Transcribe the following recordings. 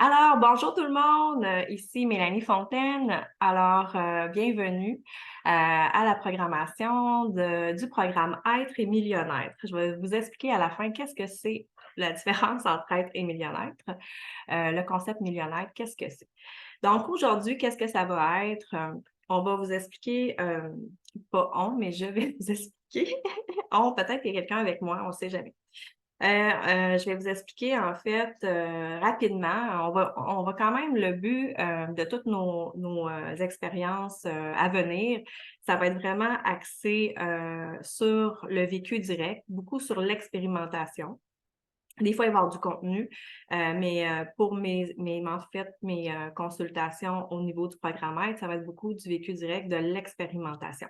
Alors, bonjour tout le monde, ici Mélanie Fontaine. Alors, bienvenue à la programmation du programme Être et millionnaire. Je vais vous expliquer à la fin qu'est-ce que c'est la différence entre être et millionnaire. Le concept millionnaire, qu'est-ce que c'est? Donc, aujourd'hui, qu'est-ce que ça va être? On va vous expliquer, pas on, mais je vais vous expliquer. On, peut-être qu'il y a quelqu'un avec moi, on ne sait jamais. Je vais vous expliquer en fait, rapidement. On va quand même le but, de toutes nos expériences, à venir, ça va être vraiment axé, sur le vécu direct, beaucoup sur l'expérimentation. Des fois, il va y avoir du contenu, mais pour en fait, mes consultations au niveau du programmeur, ça va être beaucoup du vécu direct, de l'expérimentation.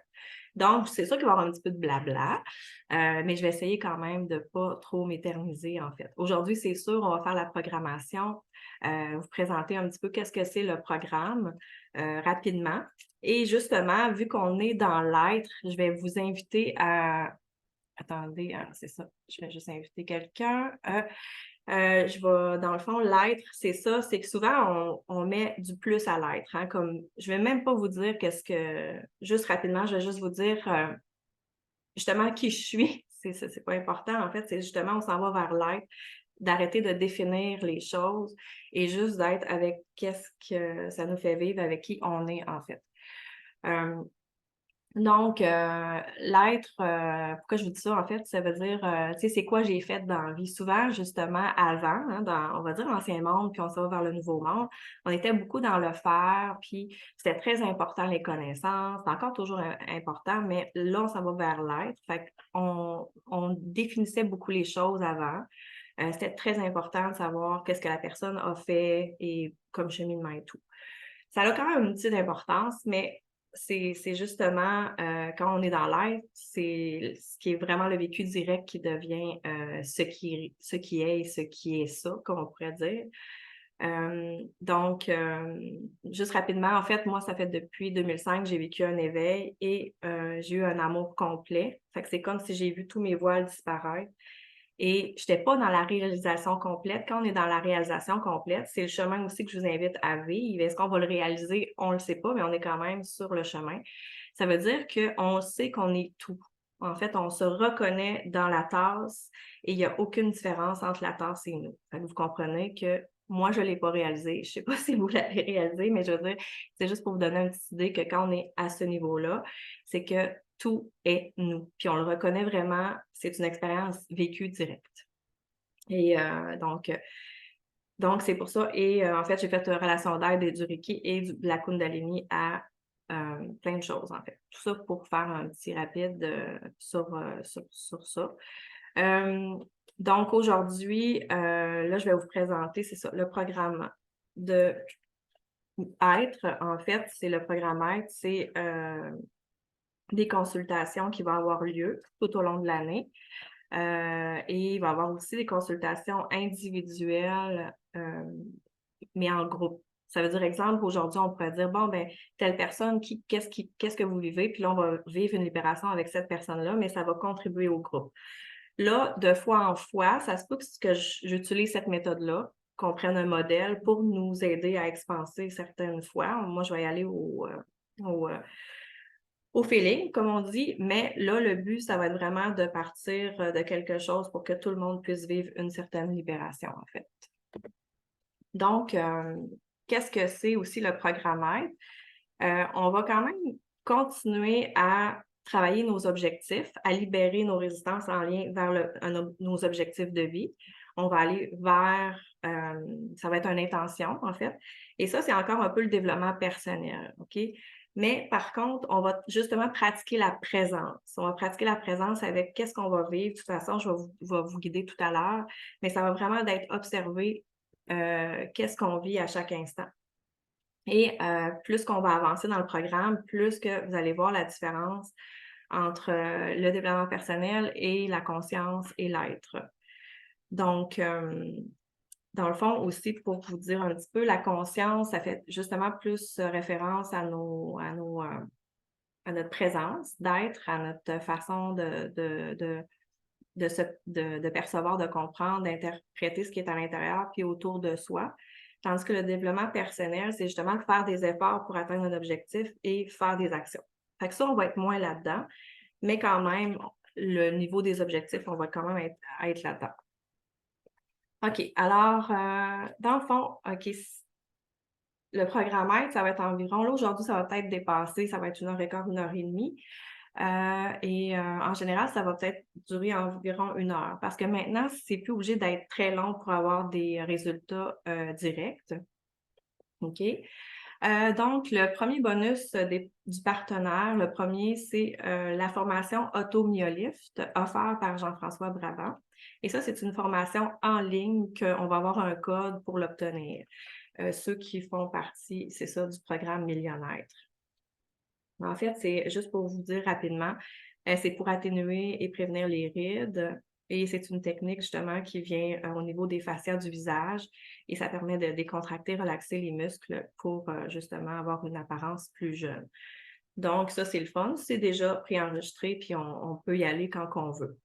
Donc, c'est sûr qu'il va y avoir un petit peu de blabla, mais je vais essayer quand même de ne pas trop m'éterniser, en fait. Aujourd'hui, c'est sûr, on va faire la programmation, vous présenter un petit peu qu'est-ce que c'est le programme, rapidement. Et justement, vu qu'on est dans l'être, je vais vous inviter à attendez, c'est ça, je vais juste inviter quelqu'un. Je vais dans le fond, l'être, c'est ça, c'est que souvent on met du plus à l'être, hein, comme je vais même pas vous dire qu'est-ce que juste rapidement, je vais juste vous dire, justement qui je suis. C'est pas important en fait, c'est justement on s'en va vers l'être, d'arrêter de définir les choses et juste d'être avec qu'est-ce que ça nous fait vivre, avec qui on est en fait. Hem donc, l'être, pourquoi je vous dis ça, en fait, ça veut dire, tu sais, c'est quoi j'ai fait dans la vie. Souvent, justement, avant, hein, dans, on va dire, l'ancien monde, puis on s'en va vers le nouveau monde, on était beaucoup dans le faire, puis c'était très important les connaissances, c'est encore toujours important, mais là, on s'en va vers l'être. Fait qu'on définissait beaucoup les choses avant. C'était très important de savoir qu'est-ce que la personne a fait et comme cheminement et tout. Ça a quand même une petite importance, mais c'est justement, quand on est dans l'être, c'est ce qui est vraiment le vécu direct qui devient, ce qui est et ce qui est ça, comme on pourrait dire. Donc, juste rapidement, en fait, moi, ça fait depuis 2005 que j'ai vécu un éveil et j'ai eu un amour complet. Fait que c'est comme si j'ai vu tous mes voiles disparaître. Et j'étais pas dans la réalisation complète. Quand on est dans la réalisation complète, c'est le chemin aussi que je vous invite à vivre. Est-ce qu'on va le réaliser? On le sait pas, mais on est quand même sur le chemin. Ça veut dire qu'on sait qu'on est tout. En fait, on se reconnaît dans la tasse et il y a aucune différence entre la tasse et nous. Fait que vous comprenez que moi, je l'ai pas réalisé. Je sais pas si vous l'avez réalisé, mais je veux dire, c'est juste pour vous donner une petite idée que quand on est à ce niveau-là, c'est que tout est nous. Puis on le reconnaît vraiment, c'est une expérience vécue directe. Et donc c'est pour ça et en fait, j'ai fait une relation d'aide et du Reiki et de la Kundalini à, plein de choses, en fait. Tout ça pour faire un petit rapide, sur ça. Hem, donc aujourd'hui, là, je vais vous présenter, c'est ça, le programme de Être. En fait, c'est le programme Être, c'est, des consultations qui vont avoir lieu tout au long de l'année. Et il va y avoir aussi des consultations individuelles, mais en groupe. Ça veut dire, exemple, aujourd'hui, on pourrait dire, bon, ben, telle personne, qu'est-ce que vous vivez? Puis là, on va vivre une libération avec cette personne-là, mais ça va contribuer au groupe. Là, de fois en fois, ça se peut que j'utilise cette méthode-là, qu'on prenne un modèle pour nous aider à expanser certaines fois. Moi, je vais y aller au, euh, au feeling, comme on dit, mais là, le but, ça va être vraiment de partir de quelque chose pour que tout le monde puisse vivre une certaine libération, en fait. Donc, qu'est-ce que c'est aussi le programmeur? On va quand même continuer à travailler nos objectifs, à libérer nos résistances en lien vers nos objectifs de vie. On va aller vers, ça va être une intention, en fait. Et ça, c'est encore un peu le développement personnel, OK? Mais par contre, on va justement pratiquer la présence. On va pratiquer la présence avec qu'est-ce qu'on va vivre. De toute façon, je vais vous guider tout à l'heure, mais ça va vraiment d'être observé, qu'est-ce qu'on vit à chaque instant. Et plus qu'on va avancer dans le programme, plus que vous allez voir la différence entre, le développement personnel et la conscience et l'être. Donc, dans le fond aussi, pour vous dire un petit peu, la conscience, ça fait justement plus, référence à notre présence d'être, à notre façon de percevoir, de comprendre, d'interpréter ce qui est à l'intérieur puis autour de soi. Tandis que le développement personnel, c'est justement de faire des efforts pour atteindre un objectif et faire des actions. Fait que ça, on va être moins là-dedans, mais quand même, le niveau des objectifs, on va quand même être là-dedans. OK, alors, dans le fond, OK, le programmètre, ça va être environ, là, aujourd'hui, ça va peut-être dépasser, ça va être 1h15, 1h30. En général, ça va peut-être durer environ 1 heure parce que maintenant, c'est plus obligé d'être très long pour avoir des résultats directs. OK? Donc, le premier bonus du partenaire, le premier, c'est la formation Auto-Myolift offerte par Jean-François Brabant. Et ça, c'est une formation en ligne qu'on va avoir un code pour l'obtenir. Ceux qui font partie, c'est ça, du programme Millionnaire. En fait, c'est juste pour vous dire rapidement, c'est pour atténuer et prévenir les rides. Et c'est une technique justement qui vient au niveau des fascias du visage et ça permet de décontracter, relaxer les muscles pour justement avoir une apparence plus jeune. Donc, ça, c'est le fun. C'est déjà préenregistré, puis on peut y aller quand on veut.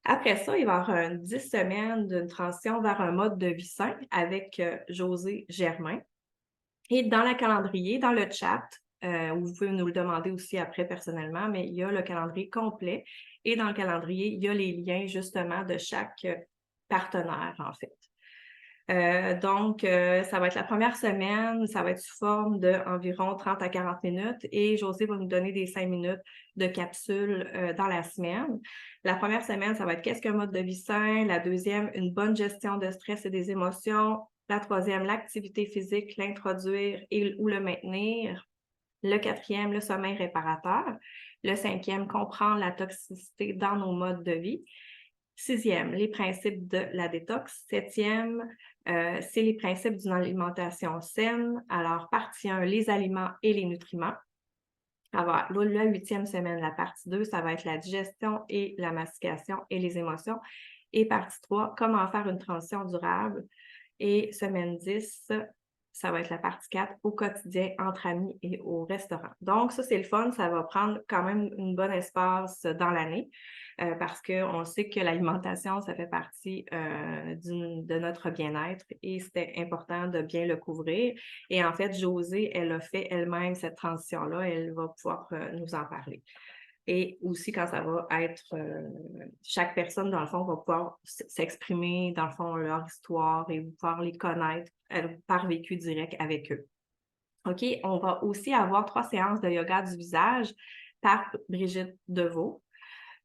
Après ça, il va y avoir 10 semaines d'une transition vers un mode de vie sain avec José Germain. Et dans le calendrier, dans le chat, vous pouvez nous le demander aussi après personnellement, mais il y a le calendrier complet. Et dans le calendrier, il y a les liens justement de chaque partenaire, en fait. Ça va être la première semaine, ça va être sous forme d'environ 30 à 40 minutes et José va nous donner des 5 minutes de capsule dans la semaine. La première semaine, ça va être qu'est-ce qu'un mode de vie sain? La deuxième, une bonne gestion de stress et des émotions. La troisième, l'activité physique, l'introduire ou le maintenir. Le quatrième, le sommeil réparateur. Le cinquième, comprendre la toxicité dans nos modes de vie. Sixième, les principes de la détox. Septième, c'est les principes d'une alimentation saine. Alors, partie 1, les aliments et les nutriments. Alors, la 8e semaine, la partie 2, ça va être la digestion et la mastication et les émotions. Et partie 3, comment faire une transition durable. Et semaine 10, ça va être la partie 4, au quotidien, entre amis et au restaurant. Donc, ça, c'est le fun. Ça va prendre quand même un bon espace dans l'année parce qu'on sait que l'alimentation, ça fait partie de notre bien-être et c'était important de bien le couvrir. Et en fait, Josée, elle a fait elle-même cette transition-là. Elle va pouvoir nous en parler. Et aussi, quand ça va être, chaque personne, dans le fond, va pouvoir s'exprimer, dans le fond, leur histoire et pouvoir les connaître par vécu direct avec eux. OK, on va aussi avoir 3 séances de yoga du visage par Brigitte Deveau.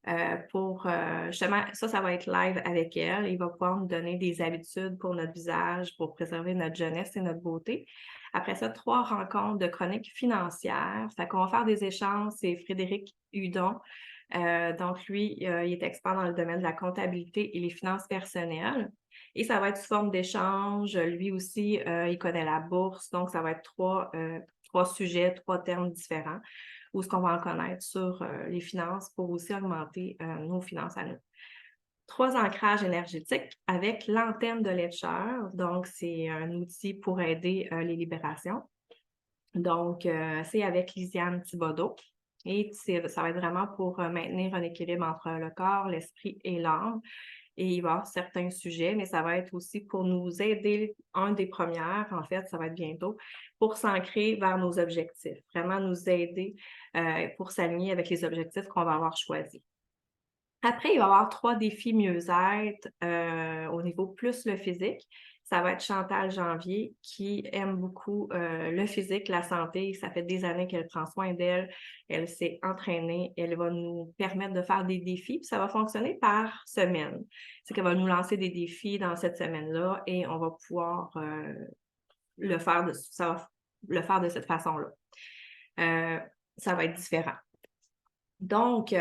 Justement, ça va être live avec elle. Il va pouvoir nous donner des habitudes pour notre visage, pour préserver notre jeunesse et notre beauté. Après ça, 3 rencontres de chronique financière. Fait qu'on va faire des échanges. C'est Frédéric Hudon. Donc, lui, il est expert dans le domaine de la comptabilité et les finances personnelles. Et ça va être sous forme d'échange. Lui aussi, il connaît la bourse. Donc, ça va être 3 sujets, 3 termes différents où ce qu'on va en connaître sur les finances pour aussi augmenter nos finances à nous. 3 ancrages énergétiques avec l'antenne de Letcher. Donc, c'est un outil pour aider les libérations. Donc, c'est avec Lisiane Thibodeau. Et ça va être vraiment pour maintenir un équilibre entre le corps, l'esprit et l'âme. Et il va y avoir certains sujets, mais ça va être aussi pour nous aider, un des premières, en fait, ça va être bientôt, pour s'ancrer vers nos objectifs, vraiment nous aider pour s'aligner avec les objectifs qu'on va avoir choisis. Après, il va y avoir 3 défis mieux-être au niveau plus le physique. Ça va être Chantal Janvier qui aime beaucoup le physique, la santé. Ça fait des années qu'elle prend soin d'elle. Elle s'est entraînée. Elle va nous permettre de faire des défis. Puis ça va fonctionner par semaine. C'est qu'elle va nous lancer des défis dans cette semaine-là et on va pouvoir le faire de cette façon-là. Ça va être différent. Donc,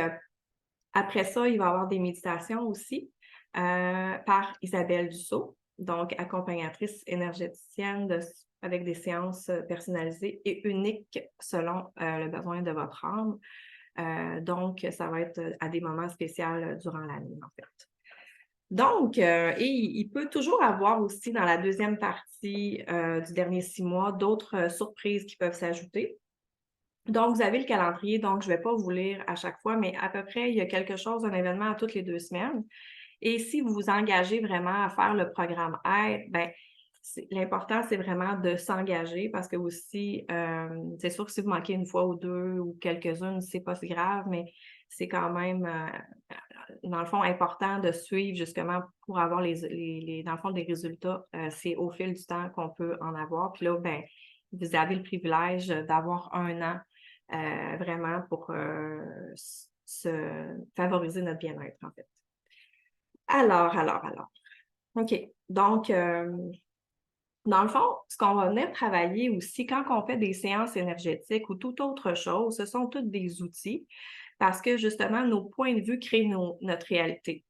après ça, il va y avoir des méditations aussi par Isabelle Dussault, donc accompagnatrice énergéticienne avec des séances personnalisées et uniques selon le besoin de votre âme. Donc, ça va être à des moments spéciaux durant l'année, en fait. Donc, il peut toujours avoir aussi dans la deuxième partie du dernier 6 mois d'autres surprises qui peuvent s'ajouter. Donc, vous avez le calendrier, donc je ne vais pas vous lire à chaque fois, mais à peu près, il y a quelque chose, un événement à toutes les 2 semaines. Et si vous vous engagez vraiment à faire le programme Aide, bien, l'important, c'est vraiment de s'engager parce que aussi, c'est sûr que si vous manquez une fois ou deux ou quelques-unes, c'est pas si grave, mais c'est quand même, dans le fond, important de suivre justement pour avoir dans le fond, des résultats. C'est au fil du temps qu'on peut en avoir. Puis là, ben, vous avez le privilège d'avoir un an vraiment pour favoriser notre bien-être, en fait. Alors. OK. Donc, dans le fond, ce qu'on va venir travailler aussi quand on fait des séances énergétiques ou toute autre chose, ce sont tous des outils parce que justement, nos points de vue créent notre réalité.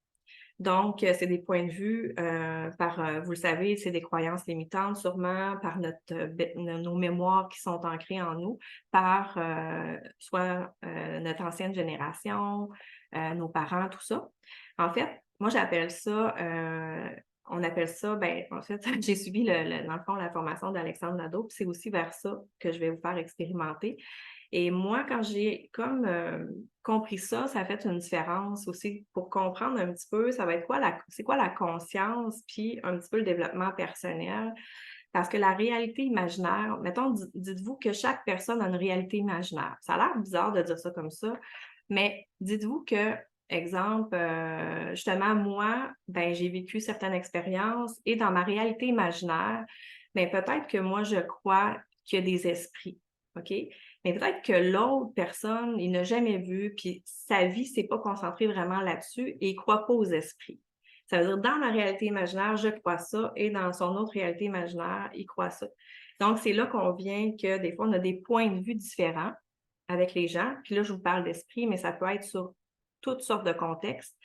Donc, c'est des points de vue vous le savez, c'est des croyances limitantes sûrement par nos mémoires qui sont ancrées en nous, par soit notre ancienne génération, nos parents, tout ça. En fait, moi, on appelle ça, ben, en fait, j'ai suivi, dans le fond, la formation d'Alexandre Nadeau, puis c'est aussi vers ça que je vais vous faire expérimenter. Et moi, quand j'ai comme compris ça, ça a fait une différence aussi pour comprendre un petit peu, ça va être c'est quoi la conscience, puis un petit peu le développement personnel. Parce que la réalité imaginaire, mettons, dites-vous que chaque personne a une réalité imaginaire. Ça a l'air bizarre de dire ça comme ça, mais dites-vous que, exemple, justement, moi, ben, j'ai vécu certaines expériences et dans ma réalité imaginaire, ben, peut-être que moi, je crois qu'il y a des esprits, OK? Mais peut-être que l'autre personne, il n'a jamais vu, puis sa vie s'est pas concentrée vraiment là-dessus et il croit pas aux esprits. Ça veut dire, dans ma réalité imaginaire, je crois ça, et dans son autre réalité imaginaire, il croit ça. Donc, c'est là qu'on vient que des fois, on a des points de vue différents avec les gens. Puis là, je vous parle d'esprit, mais ça peut être sur toutes sortes de contextes.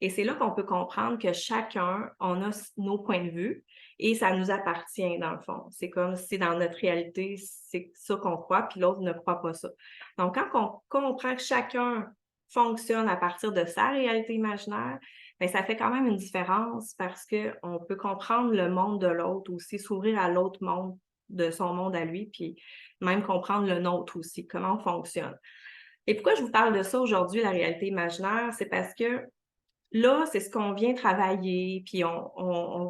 Et c'est là qu'on peut comprendre que chacun, on a nos points de vue et ça nous appartient dans le fond. C'est comme si dans notre réalité, c'est ça qu'on croit, puis l'autre ne croit pas ça. Donc, quand on comprend que chacun fonctionne à partir de sa réalité imaginaire, bien, ça fait quand même une différence parce qu'on peut comprendre le monde de l'autre aussi, s'ouvrir à l'autre monde, de son monde à lui, puis même comprendre le nôtre aussi, comment on fonctionne. Et pourquoi je vous parle de ça aujourd'hui, la réalité imaginaire? C'est parce que là, c'est ce qu'on vient travailler, puis on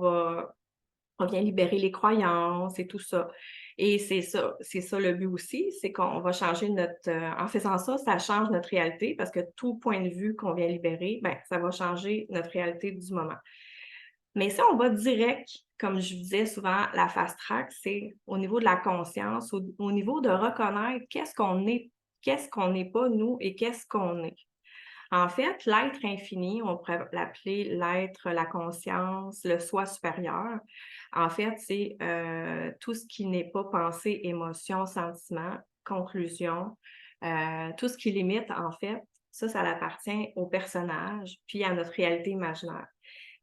vient libérer les croyances et tout ça. Et c'est ça le but aussi, c'est qu'on va changer en faisant ça, ça change notre réalité parce que tout point de vue qu'on vient libérer, ben, ça va changer notre réalité du moment. Mais si on va direct, comme je disais souvent, la fast track, c'est au niveau de la conscience, au niveau de reconnaître qu'est-ce qu'on n'est pas nous et qu'est-ce qu'on est. En fait, l'être infini, on pourrait l'appeler l'être, la conscience, le soi supérieur. En fait, c'est tout ce qui n'est pas pensée, émotion, sentiment, conclusion, tout ce qui limite, en fait, ça appartient au personnage, puis à notre réalité imaginaire.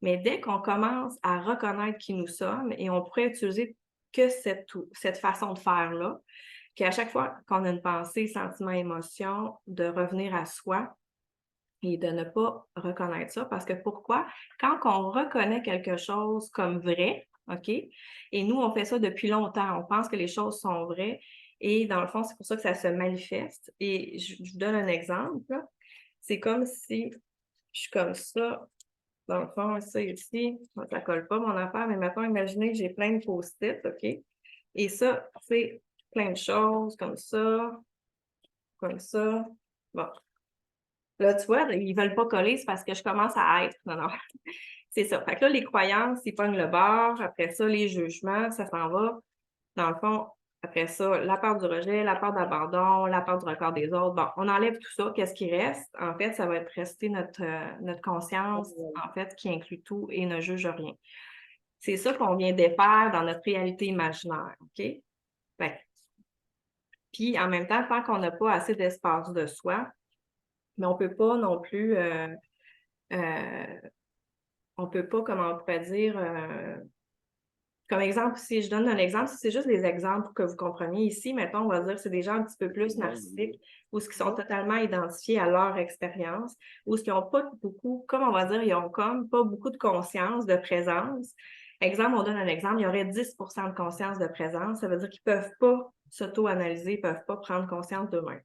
Mais dès qu'on commence à reconnaître qui nous sommes, et on pourrait utiliser que cette façon de faire-là, qu'à chaque fois qu'on a une pensée, sentiment, émotion, de revenir à soi, et de ne pas reconnaître ça. Parce que pourquoi? Quand on reconnaît quelque chose comme vrai, OK? Et nous, on fait ça depuis longtemps. On pense que les choses sont vraies. Et dans le fond, c'est pour ça que ça se manifeste. Et je vous donne un exemple. C'est comme si je suis comme ça. Dans le fond, ça ici, ça colle pas mon affaire, mais maintenant, imaginez que j'ai plein de post-it, OK? Et ça, c'est plein de choses comme ça, comme ça. Bon, là, tu vois, ils veulent pas coller, c'est parce que je commence à être. Non, non. C'est ça. Fait que là, les croyances, ils pognent le bord. Après ça, les jugements, ça s'en va. Dans le fond, après ça, la peur du rejet, la peur d'abandon, la peur du regard des autres. Bon, on enlève tout ça. Qu'est-ce qui reste? En fait, ça va être rester notre conscience, en fait, qui inclut tout et ne juge rien. C'est ça qu'on vient défaire dans notre réalité imaginaire, OK? Fait puis, en même temps, tant qu'on n'a pas assez d'espace de soi, mais on peut pas non plus on peut pas, comment on pourrait dire, comme exemple, si je donne un exemple, si c'est juste des exemples pour que vous compreniez ici, mettons, on va dire que c'est des gens un petit peu plus narcissiques ou ce qui sont totalement identifiés à leur expérience ou ce qui n'ont pas beaucoup, comme on va dire, ils ont comme pas beaucoup de conscience, de présence. Exemple, on donne un exemple, il y aurait 10% de conscience de présence, ça veut dire qu'ils peuvent pas s'auto-analyser, ils peuvent pas prendre conscience d'eux-mêmes.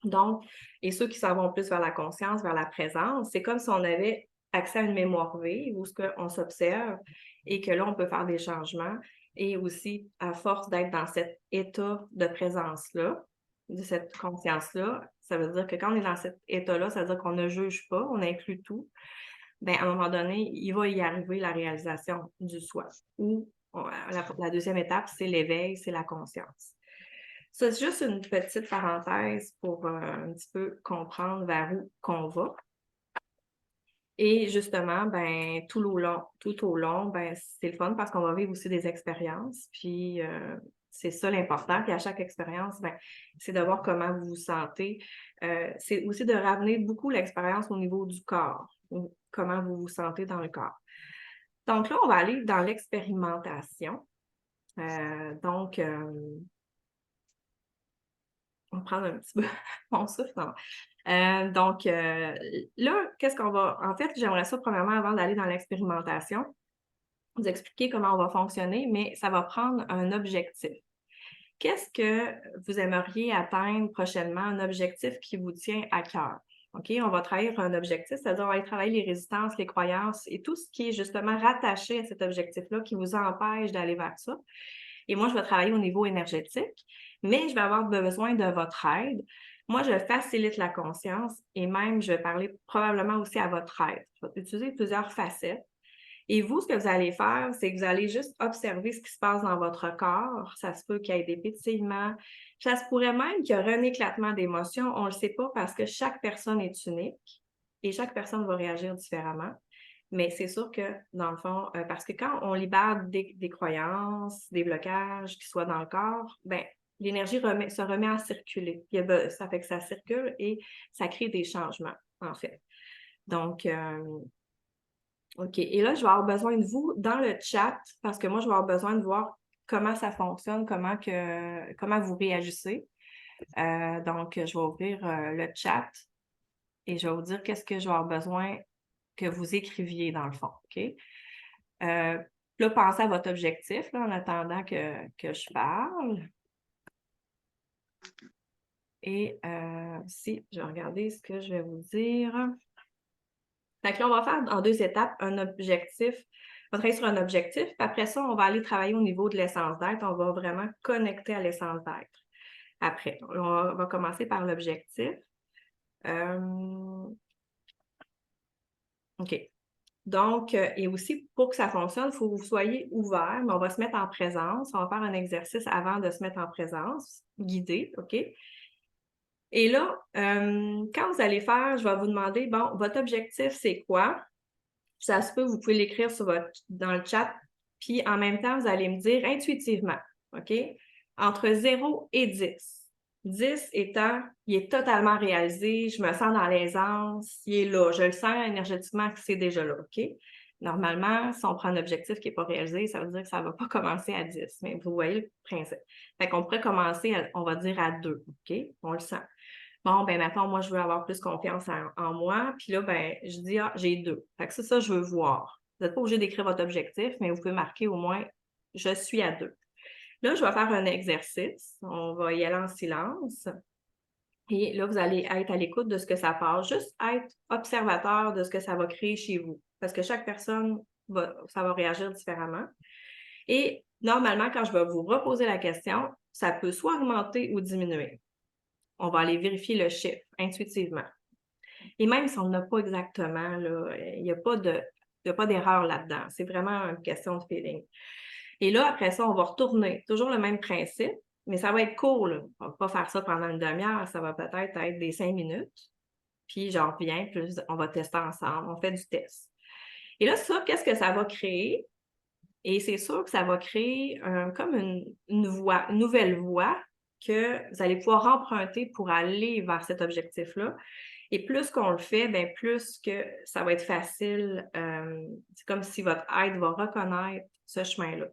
Donc, et ceux qui s'en vont plus vers la conscience, vers la présence, c'est comme si on avait accès à une mémoire vive où ce qu'on s'observe et que là, on peut faire des changements. Et aussi, à force d'être dans cet état de présence-là, de cette conscience-là, ça veut dire que quand on est dans cet état-là, ça veut dire qu'on ne juge pas, on inclut tout. Bien, à un moment donné, il va y arriver la réalisation du soi. Ou la deuxième étape, c'est l'éveil, c'est la conscience. Ça, c'est juste une petite parenthèse pour un petit peu comprendre vers où qu'on va. Et justement, ben, tout au long, ben, c'est le fun parce qu'on va vivre aussi des expériences. Puis c'est ça l'important. Puis à chaque expérience, ben, c'est de voir comment vous vous sentez. C'est aussi de ramener beaucoup l'expérience au niveau du corps, comment vous vous sentez dans le corps. Donc là, on va aller dans l'expérimentation. Donc, on va prendre un petit peu mon souffle. Non. Donc, là, qu'est-ce qu'on va... En fait, j'aimerais ça, premièrement, avant d'aller dans l'expérimentation, vous expliquer comment on va fonctionner, mais ça va prendre un objectif. Qu'est-ce que vous aimeriez atteindre prochainement, un objectif qui vous tient à cœur? OK? On va travailler un objectif, c'est-à-dire on va aller travailler les résistances, les croyances et tout ce qui est justement rattaché à cet objectif-là qui vous empêche d'aller vers ça. Et moi, je vais travailler au niveau énergétique, mais je vais avoir besoin de votre aide. Moi, je facilite la conscience et même, je vais parler probablement aussi à votre aide. Je vais utiliser plusieurs facettes. Et vous, ce que vous allez faire, c'est que vous allez juste observer ce qui se passe dans votre corps. Ça se peut qu'il y ait des pétillements. Ça se pourrait même qu'il y aurait un éclatement d'émotions. On ne le sait pas parce que chaque personne est unique et chaque personne va réagir différemment. Mais c'est sûr que, dans le fond, parce que quand on libère des croyances, des blocages qui soient dans le corps, ben l'énergie se remet à circuler. Ça fait que ça circule et ça crée des changements, en fait. Donc, OK. Et là, je vais avoir besoin de vous dans le chat parce que moi, je vais avoir besoin de voir comment ça fonctionne, comment vous réagissez. Donc, je vais ouvrir le chat et je vais vous dire qu'est-ce que je vais avoir besoin que vous écriviez dans le fond. OK? Là, pensez à votre objectif là, en attendant que je parle. Et si, je vais regarder ce que je vais vous dire. Fait que là, on va faire en 2 étapes un objectif. On va travailler sur un objectif, puis après ça, on va aller travailler au niveau de l'essence d'être. On va vraiment connecter à l'essence d'être. Après, on va commencer par l'objectif. OK. Donc, et aussi, pour que ça fonctionne, il faut que vous soyez ouvert, mais on va se mettre en présence. On va faire un exercice avant de se mettre en présence, guidé, OK? Et là, quand vous allez faire, je vais vous demander, bon, votre objectif, c'est quoi? Ça se peut, vous pouvez l'écrire dans le chat, puis en même temps, vous allez me dire intuitivement, OK? Entre 0 et 10. 10 étant, il est totalement réalisé, je me sens dans l'aisance, il est là, je le sens énergétiquement que c'est déjà là, OK? Normalement, si on prend un objectif qui n'est pas réalisé, ça veut dire que ça ne va pas commencer à 10, mais vous voyez le principe. Fait qu'on pourrait commencer, on va dire à 2, OK? On le sent. Bon, ben maintenant, moi, je veux avoir plus confiance en moi. Puis là, ben, je dis, ah, j'ai 2. Fait que ça, je veux voir. Vous n'êtes pas obligé d'écrire votre objectif, mais vous pouvez marquer au moins, je suis à 2. Là, je vais faire un exercice. On va y aller en silence. Et là, vous allez être à l'écoute de ce que ça passe. Juste être observateur de ce que ça va créer chez vous. Parce que chaque personne, ça va réagir différemment. Et normalement, quand je vais vous reposer la question, ça peut soit augmenter ou diminuer. On va aller vérifier le chiffre intuitivement. Et même si on n'a pas exactement, là, il n'y a pas d'erreur là-dedans. C'est vraiment une question de feeling. Et là, après ça, on va retourner. Toujours le même principe, mais ça va être court, là. On ne va pas faire ça pendant une demi-heure. Ça va peut-être être des 5 minutes. Puis j'en reviens, puis on va tester ensemble. On fait du test. Et là, ça, qu'est-ce que ça va créer? Et c'est sûr que ça va créer comme une voie, une nouvelle voie que vous allez pouvoir emprunter pour aller vers cet objectif-là. Et plus qu'on le fait, bien, plus que ça va être facile. C'est comme si votre aide va reconnaître ce chemin-là.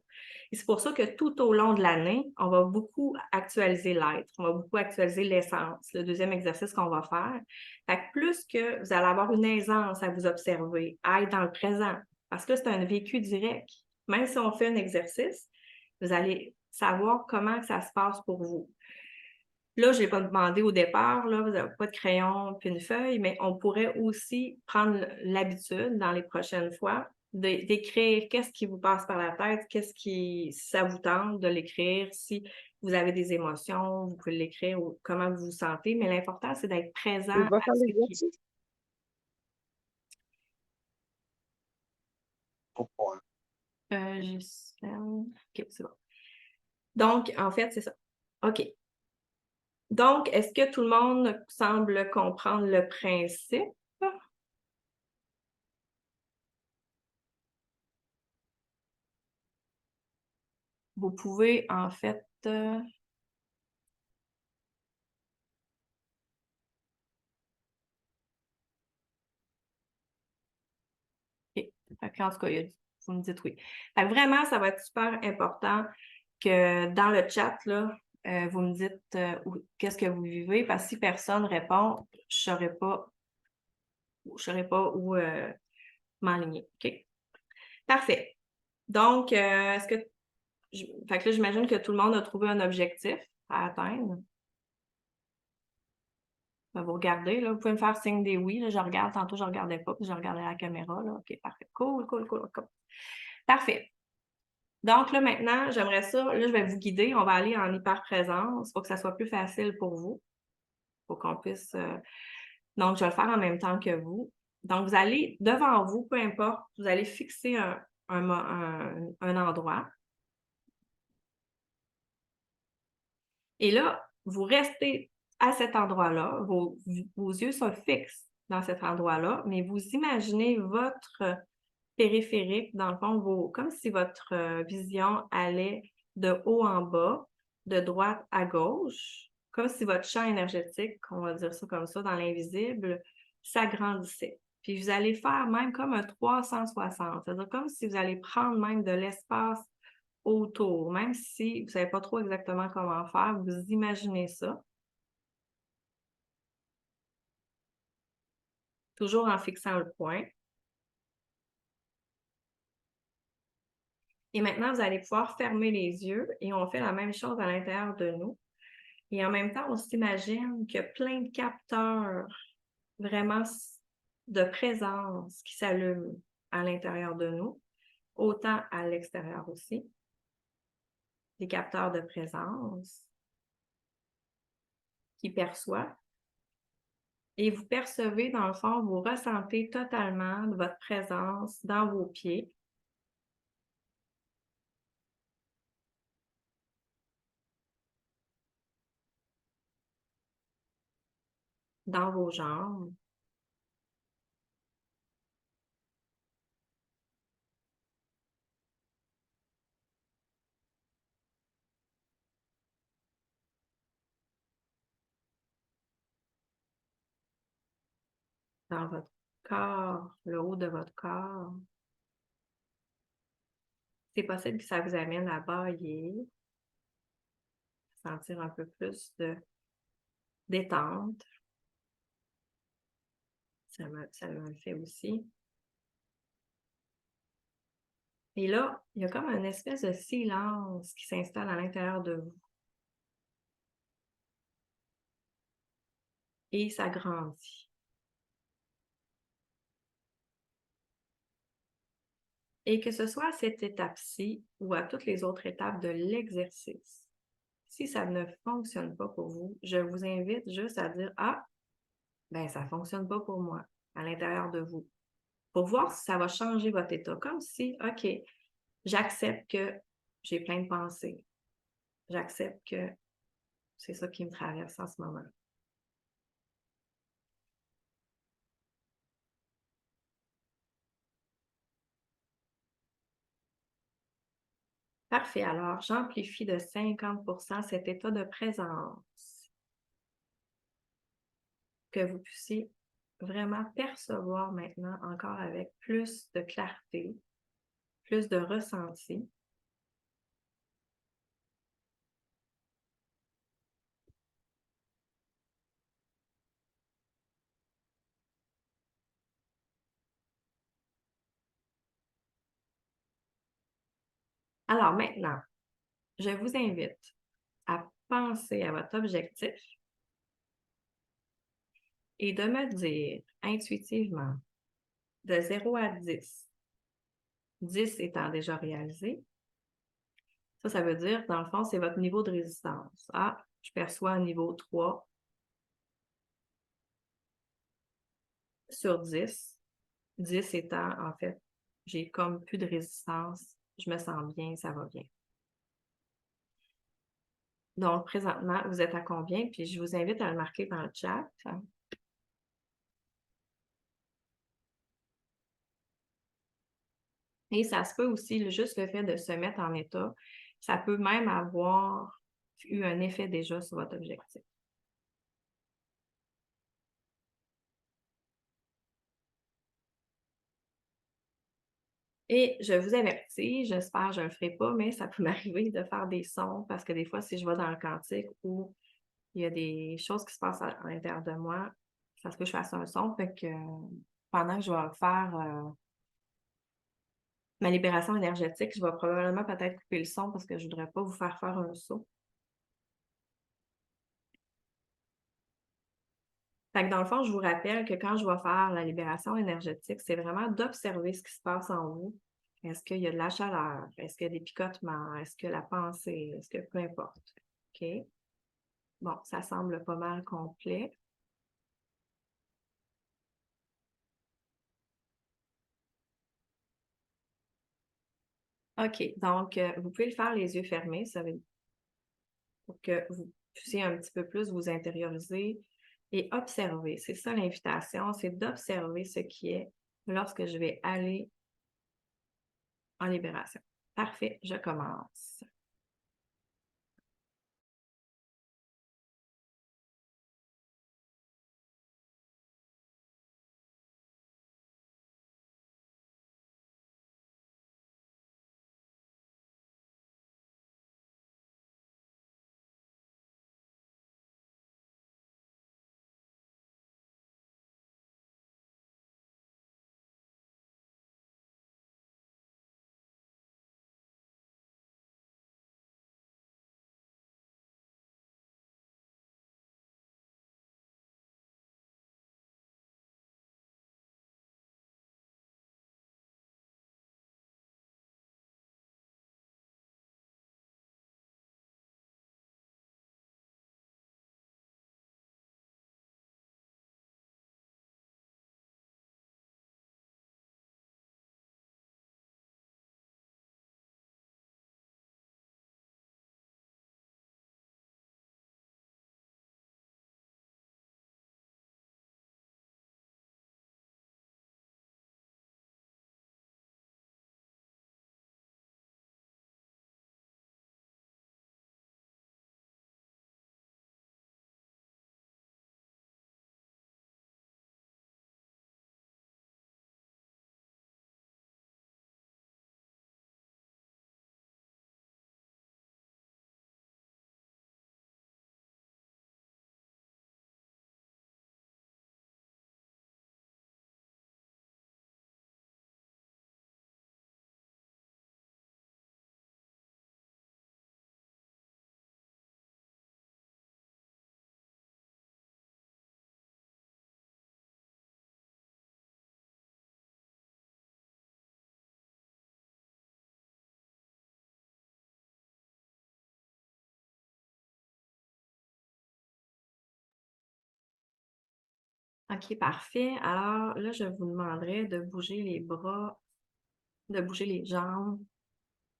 Et c'est pour ça que tout au long de l'année, on va beaucoup actualiser l'être, on va beaucoup actualiser l'essence, le deuxième exercice qu'on va faire. Fait que plus que vous allez avoir une aisance à vous observer, à être dans le présent, parce que c'est un vécu direct. Même si on fait un exercice, vous allez savoir comment que ça se passe pour vous. Là, je n'ai pas demandé au départ, là, vous n'avez pas de crayon puis une feuille, mais on pourrait aussi prendre l'habitude dans les prochaines fois d'écrire qu'est-ce qui vous passe par la tête, si ça vous tente de l'écrire, si vous avez des émotions, vous pouvez l'écrire ou comment vous vous sentez, mais l'important, c'est d'être présent On va à faire ce qui l'exercice? Pourquoi? Gisèle. OK, c'est bon. Donc, en fait, c'est ça. OK. Donc, est-ce que tout le monde semble comprendre le principe? Vous pouvez, en fait, OK. Fait qu'en tout cas, vous me dites oui. Fait que vraiment, ça va être super important que dans le chat, là, vous me dites qu'est-ce que vous vivez, parce que si personne répond, je ne saurais pas où m'enligner. OK? Parfait. Donc, est-ce que fait que là, j'imagine que tout le monde a trouvé un objectif à atteindre. Ben, vous regardez, là, vous pouvez me faire signe des oui. Là, je regarde, tantôt, je ne regardais pas, puis je regardais la caméra. Là. OK, parfait. Cool, cool, cool, cool. Parfait. Donc là, maintenant, j'aimerais ça, là, je vais vous guider. On va aller en hyper-présence pour que ça soit plus facile pour vous, pour qu'on puisse. Donc, je vais le faire en même temps que vous. Donc, vous allez, devant vous, peu importe, vous allez fixer un endroit. Et là, vous restez à cet endroit-là, vos yeux sont fixes dans cet endroit-là, mais vous imaginez votre périphérique, dans le fond, comme si votre vision allait de haut en bas, de droite à gauche, comme si votre champ énergétique, on va dire ça comme ça, dans l'invisible, s'agrandissait. Puis vous allez faire même comme un 360, c'est-à-dire comme si vous allez prendre même de l'espace autour, même si vous ne savez pas trop exactement comment faire, vous imaginez ça, toujours en fixant le point. Et maintenant, vous allez pouvoir fermer les yeux et on fait la même chose à l'intérieur de nous. Et en même temps, on s'imagine qu'il y a plein de capteurs vraiment de présence qui s'allument à l'intérieur de nous, autant à l'extérieur aussi. Des capteurs de présence qui perçoivent. Et vous percevez, dans le fond, vous ressentez totalement votre présence dans vos pieds. Dans vos jambes. Dans votre corps, le haut de votre corps. C'est possible que ça vous amène à bâiller, sentir un peu plus de détente. Ça me le fait aussi. Et là, il y a comme une espèce de silence qui s'installe à l'intérieur de vous. Et ça grandit. Et que ce soit à cette étape-ci ou à toutes les autres étapes de l'exercice, si ça ne fonctionne pas pour vous, je vous invite juste à dire: ah, ben ça ne fonctionne pas pour moi, à l'intérieur de vous. Pour voir si ça va changer votre état. Comme si, OK, j'accepte que j'ai plein de pensées. J'accepte que c'est ça qui me traverse en ce moment. Parfait. Alors, j'amplifie de 50% cet état de présence. Que vous puissiez vraiment percevoir maintenant encore avec plus de clarté, plus de ressenti. Alors maintenant, je vous invite à penser à votre objectif et de me dire intuitivement, de 0 à 10, 10 étant déjà réalisé. Ça veut dire, dans le fond, c'est votre niveau de résistance. Ah, je perçois un niveau 3 sur 10. 10 étant, en fait, j'ai comme plus de résistance, je me sens bien, ça va bien. Donc, présentement, vous êtes à combien? Puis je vous invite à le marquer dans le chat. Et ça se peut aussi, juste le fait de se mettre en état, ça peut même avoir eu un effet déjà sur votre objectif. Et je vous avertis, j'espère que je ne le ferai pas, mais ça peut m'arriver de faire des sons parce que des fois, si je vais dans le quantique où il y a des choses qui se passent à l'intérieur de moi, ça se peut que je fasse un son. Fait que pendant que je vais faire ma libération énergétique, je vais probablement peut-être couper le son parce que je ne voudrais pas vous faire faire un saut. Fait que dans le fond, je vous rappelle que quand je vais faire la libération énergétique, c'est vraiment d'observer ce qui se passe en vous. Est-ce qu'il y a de la chaleur? Est-ce qu'il y a des picotements? Est-ce que la pensée? Est-ce que peu importe? OK? Bon, ça semble pas mal complet. OK, donc vous pouvez le faire les yeux fermés, ça veut dire pour que vous puissiez un petit peu plus vous intérioriser et observer. C'est ça l'invitation, c'est d'observer ce qui est lorsque je vais aller en libération. Parfait, je commence. OK, parfait. Alors là, je vous demanderai de bouger les bras, de bouger les jambes,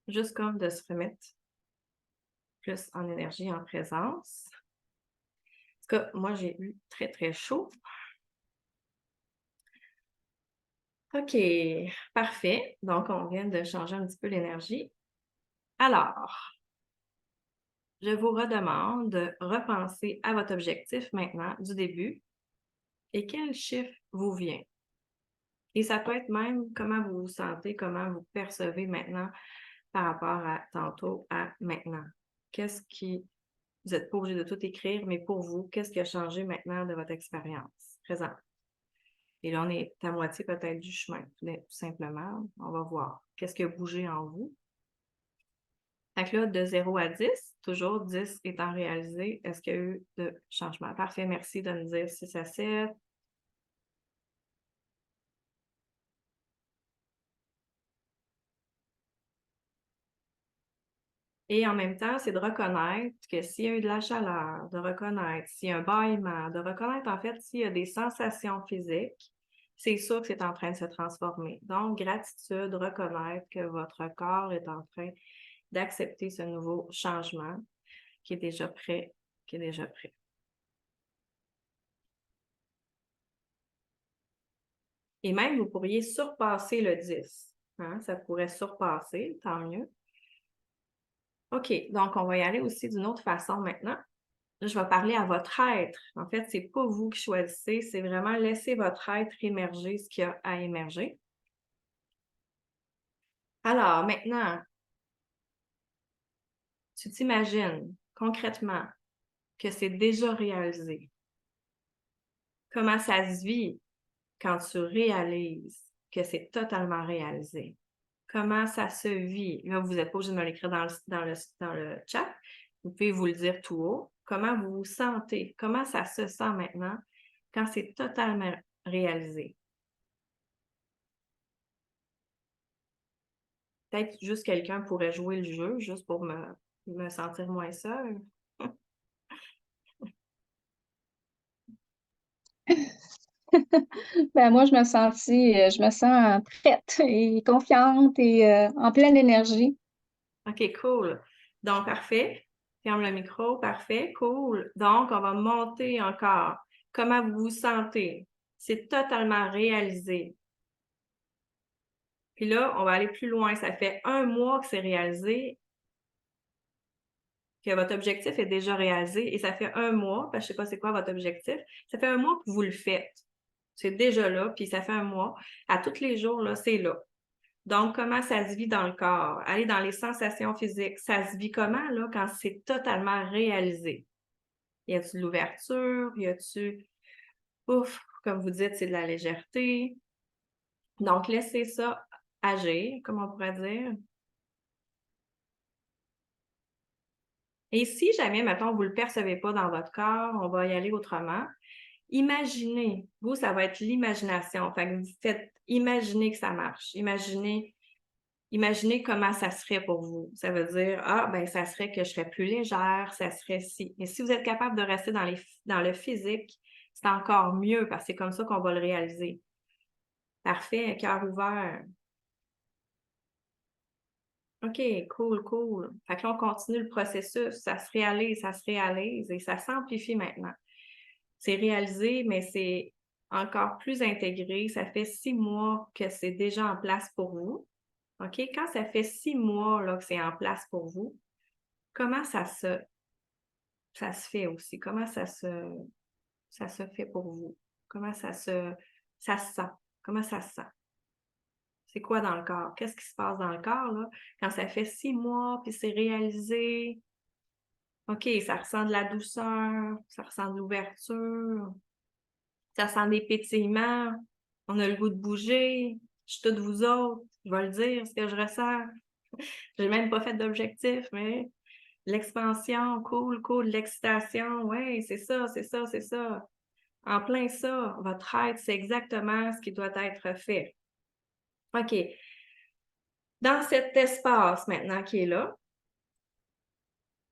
juste comme de se remettre plus en énergie, en présence. En tout cas, moi, j'ai eu très, très chaud. OK, parfait. Donc, on vient de changer un petit peu l'énergie. Alors, je vous redemande de repenser à votre objectif maintenant du début et quel chiffre vous vient. Et ça peut être même comment vous vous sentez, comment vous percevez maintenant par rapport à tantôt à maintenant. Qu'est-ce qui, vous n'êtes pas obligé de tout écrire, mais pour vous, qu'est-ce qui a changé maintenant de votre expérience présente? Et là, on est à moitié peut-être du chemin, tout simplement. On va voir. Qu'est-ce qui a bougé en vous? Fait que là, de 0 à 10, toujours 10 étant réalisé, est-ce qu'il y a eu de changement? Parfait, merci de me dire 6 à 7. Et en même temps, c'est de reconnaître que s'il y a eu de la chaleur, de reconnaître s'il y a un bâillement, de reconnaître en fait s'il y a des sensations physiques, c'est sûr que c'est en train de se transformer. Donc, gratitude, reconnaître que votre corps est en train d'accepter ce nouveau changement qui est déjà prêt, qui est déjà prêt. Et même, vous pourriez surpasser le 10. Hein? Ça pourrait surpasser, tant mieux. OK, donc on va y aller aussi d'une autre façon maintenant. Là, je vais parler à votre être. En fait, c'est pas vous qui choisissez, c'est vraiment laisser votre être émerger ce qu'il y a à émerger. Alors, maintenant, tu t'imagines concrètement que c'est déjà réalisé. Comment ça se vit quand tu réalises que c'est totalement réalisé? Comment ça se vit? Là, vous n'êtes pas obligé de me l'écrire dans le chat. Vous pouvez vous le dire tout haut. Comment vous vous sentez? Comment ça se sent maintenant quand c'est totalement réalisé? Peut-être juste quelqu'un pourrait jouer le jeu juste pour me sentir moins seule. Ben moi, je me sens prête et confiante et en pleine énergie. OK, cool. Donc, parfait. Ferme le micro, parfait, cool. Donc, on va monter encore. Comment vous vous sentez? C'est totalement réalisé. Puis là, on va aller plus loin. Ça fait 1 mois que c'est réalisé, que votre objectif est déjà réalisé, et ça fait 1 mois, parce que je sais pas c'est quoi votre objectif, ça fait 1 mois que vous le faites. C'est déjà là, puis ça fait 1 mois. À tous les jours, là, c'est là. Donc, comment ça se vit dans le corps? Aller dans les sensations physiques. Ça se vit comment, là, quand c'est totalement réalisé? Y a-tu de l'ouverture? Y a-tu, ouf, comme vous dites, c'est de la légèreté? Donc, laissez ça agir, comme on pourrait dire. Et si jamais, mettons, vous ne le percevez pas dans votre corps, on va y aller autrement. Imaginez, vous, ça va être l'imagination. Fait que vous faites imaginer que ça marche. Imaginez comment ça serait pour vous. Ça veut dire, ah, ben, ça serait que je serais plus légère, ça serait si. Mais si vous êtes capable de rester dans le physique, c'est encore mieux parce que c'est comme ça qu'on va le réaliser. Parfait, cœur ouvert. OK, cool, cool. Fait que là, on continue le processus. Ça se réalise et ça s'amplifie maintenant. C'est réalisé, mais c'est encore plus intégré. Ça fait 6 mois que c'est déjà en place pour vous. OK? Quand ça fait 6 mois là, que c'est en place pour vous, comment ça se fait aussi? Comment ça se fait pour vous? Comment ça se sent? Comment ça se sent? C'est quoi dans le corps? Qu'est-ce qui se passe dans le corps, là? Quand ça fait 6 mois, puis c'est réalisé, OK, ça ressent de la douceur, ça ressent de l'ouverture, ça sent des pétillements, on a le goût de bouger, je suis toute vous autres, je vais le dire, ce que je ressens. J'ai même pas fait d'objectif, mais l'expansion, cool, cool, l'excitation, ouais, c'est ça, c'est ça, c'est ça. En plein ça, votre être, c'est exactement ce qui doit être fait. OK. Dans cet espace maintenant qui est là,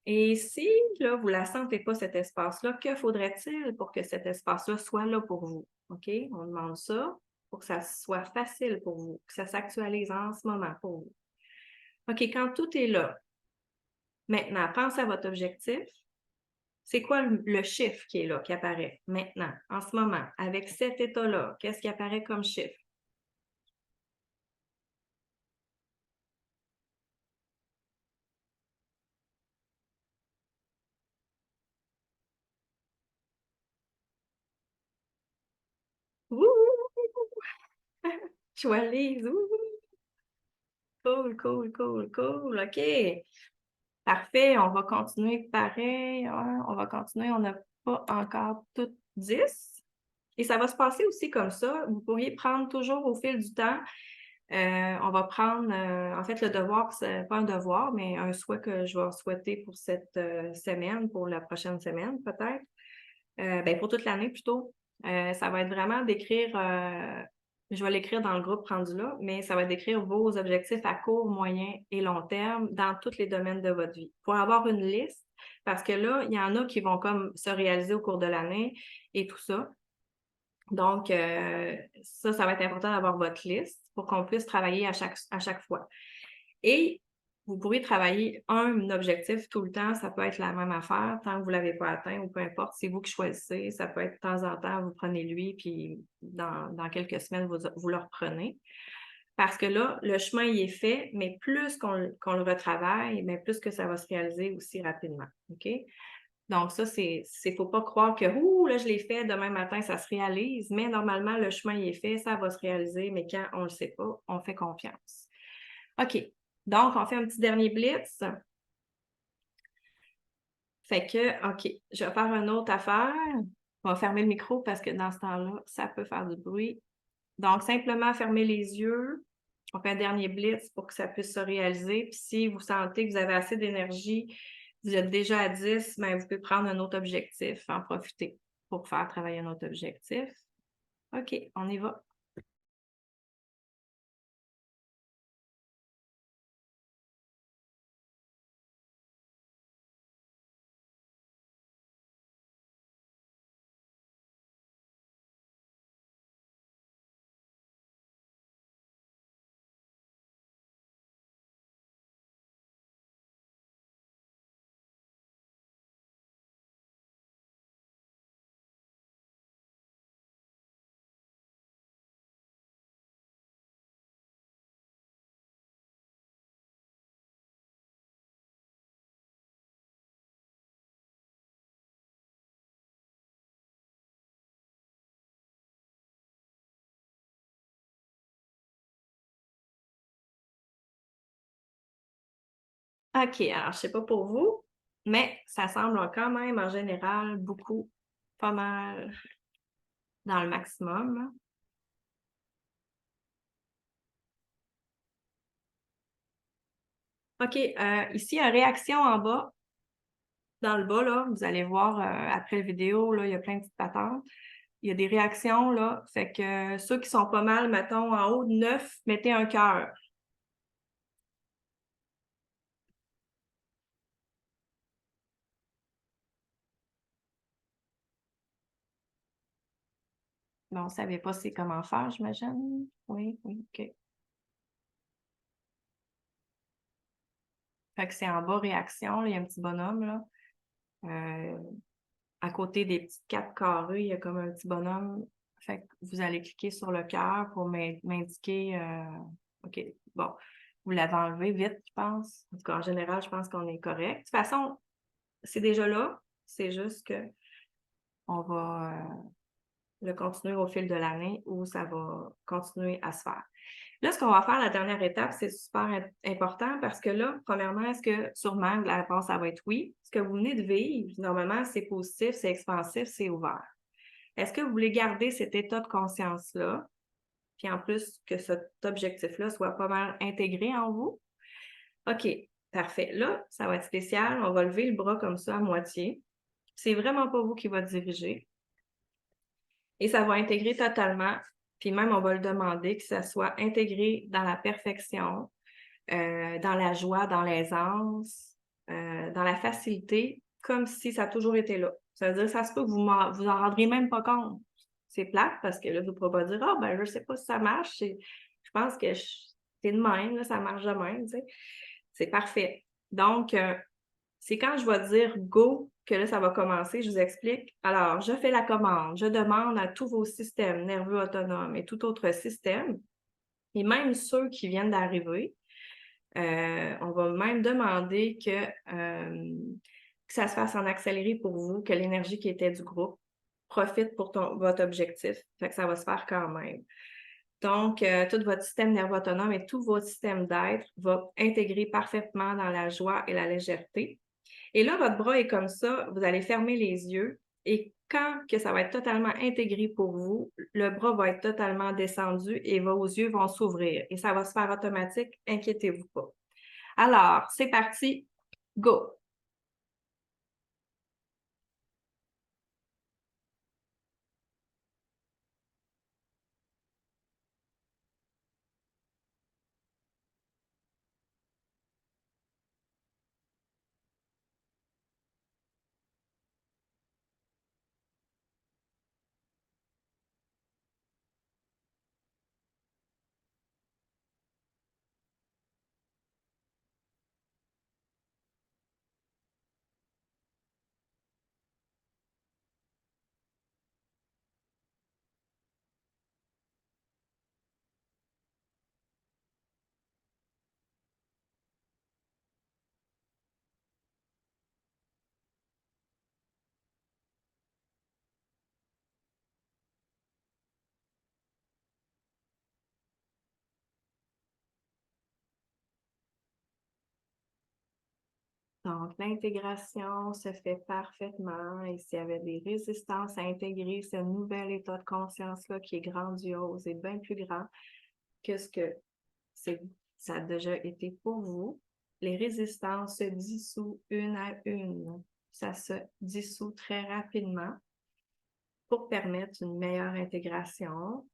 et si là, vous ne la sentez pas, cet espace-là, que faudrait-il pour que cet espace-là soit là pour vous? OK? On demande ça pour que ça soit facile pour vous, que ça s'actualise en ce moment pour vous. OK, quand tout est là, maintenant, pensez à votre objectif. C'est quoi le chiffre qui est là, qui apparaît maintenant, en ce moment, avec cet état-là? Qu'est-ce qui apparaît comme chiffre? Ouh! Joyeuse! Ouh! Cool, cool, cool, cool. OK. Parfait. On va continuer pareil. Hein, on va continuer. On n'a pas encore toutes 10. Et ça va se passer aussi comme ça. Vous pourriez prendre toujours au fil du temps. On va prendre, en fait, le devoir, c'est pas un devoir, mais un souhait que je vais souhaiter pour cette semaine, pour la prochaine semaine, peut-être. Ben, pour toute l'année plutôt. Ça va être vraiment d'écrire Je vais l'écrire dans le groupe rendu là, mais ça va décrire vos objectifs à court, moyen et long terme dans tous les domaines de votre vie. Pour avoir une liste, parce que là, il y en a qui vont comme se réaliser au cours de l'année et tout ça. Donc, ça va être important d'avoir votre liste pour qu'on puisse travailler à chaque fois. Et vous pourrez travailler un objectif tout le temps, ça peut être la même affaire, tant que vous ne l'avez pas atteint ou peu importe, c'est vous qui choisissez. Ça peut être de temps en temps, vous prenez lui, puis dans quelques semaines, vous le reprenez. Parce que là, le chemin il est fait, mais plus qu'on le retravaille, mais plus que ça va se réaliser aussi rapidement. OK? Donc, ça, faut pas croire que, ouh, là, je l'ai fait, demain matin, ça se réalise. Mais normalement, le chemin il est fait, ça va se réaliser, mais quand on ne le sait pas, on fait confiance. OK. Donc, on fait un petit dernier blitz. Fait que, OK, je vais faire une autre affaire. On va fermer le micro parce que dans ce temps-là, ça peut faire du bruit. Donc, simplement fermer les yeux. On fait un dernier blitz pour que ça puisse se réaliser. Puis si vous sentez que vous avez assez d'énergie, vous êtes déjà à 10, bien, vous pouvez prendre un autre objectif, en profiter pour faire travailler un autre objectif. OK, on y va. OK, alors je ne sais pas pour vous, mais ça semble quand même en général beaucoup, pas mal dans le maximum. OK, ici, il y a réaction en bas. Dans le bas, là, vous allez voir après la vidéo, là, il y a plein de petites patentes. Il y a des réactions, là. Fait que ceux qui sont pas mal, mettons, en haut de 9, mettez un cœur. Mais on ne savait pas c'est comment faire, j'imagine. Oui, oui, OK. Fait que c'est en bas, réaction, là, il y a un petit bonhomme, là. Euh, à côté des petites 4 carrés, il y a comme un petit bonhomme. Fait que vous allez cliquer sur le cœur pour m'indiquer. OK, bon, vous l'avez enlevé vite, je pense. En tout cas, en général, je pense qu'on est correct. De toute façon, c'est déjà là. C'est juste que on va le continuer au fil de l'année ou ça va continuer à se faire. Là, ce qu'on va faire, la dernière étape, c'est super important parce que là, premièrement, est-ce que sûrement la réponse, ça va être oui. Ce que vous venez de vivre, normalement, c'est positif, c'est expansif, c'est ouvert. Est-ce que vous voulez garder cet état de conscience-là, puis en plus que cet objectif-là soit pas mal intégré en vous? OK, parfait. Là, ça va être spécial. On va lever le bras comme ça à moitié. C'est vraiment pas vous qui va diriger. Et ça va intégrer totalement, puis même on va le demander que ça soit intégré dans la perfection, dans la joie, dans l'aisance, dans la facilité, comme si ça a toujours été là. Ça veut dire que ça se peut que vous en rendrez même pas compte. C'est plate parce que là, vous ne pourrez pas dire ah ben je ne sais pas si ça marche. Je pense que c'est de même, là, ça marche de même. Tu sais. C'est parfait. Donc, c'est quand je vais dire go que là, ça va commencer. Je vous explique. Alors, je fais la commande. Je demande à tous vos systèmes nerveux autonomes et tout autre système, et même ceux qui viennent d'arriver, on va même demander que ça se fasse en accéléré pour vous, que l'énergie qui était du groupe profite pour votre objectif. Fait que ça va se faire quand même. Donc, tout votre système nerveux autonome et tout votre système d'être va intégrer parfaitement dans la joie et la légèreté. Et là, votre bras est comme ça, vous allez fermer les yeux et quand que ça va être totalement intégré pour vous, le bras va être totalement descendu et vos yeux vont s'ouvrir et ça va se faire automatique, inquiétez-vous pas. Alors, c'est parti, go! Donc, l'intégration se fait parfaitement et s'il y avait des résistances à intégrer ce nouvel état de conscience-là qui est grandiose et bien plus grand que ce que ça a déjà été pour vous, les résistances se dissouent une à une. Ça se dissout très rapidement pour permettre une meilleure intégration,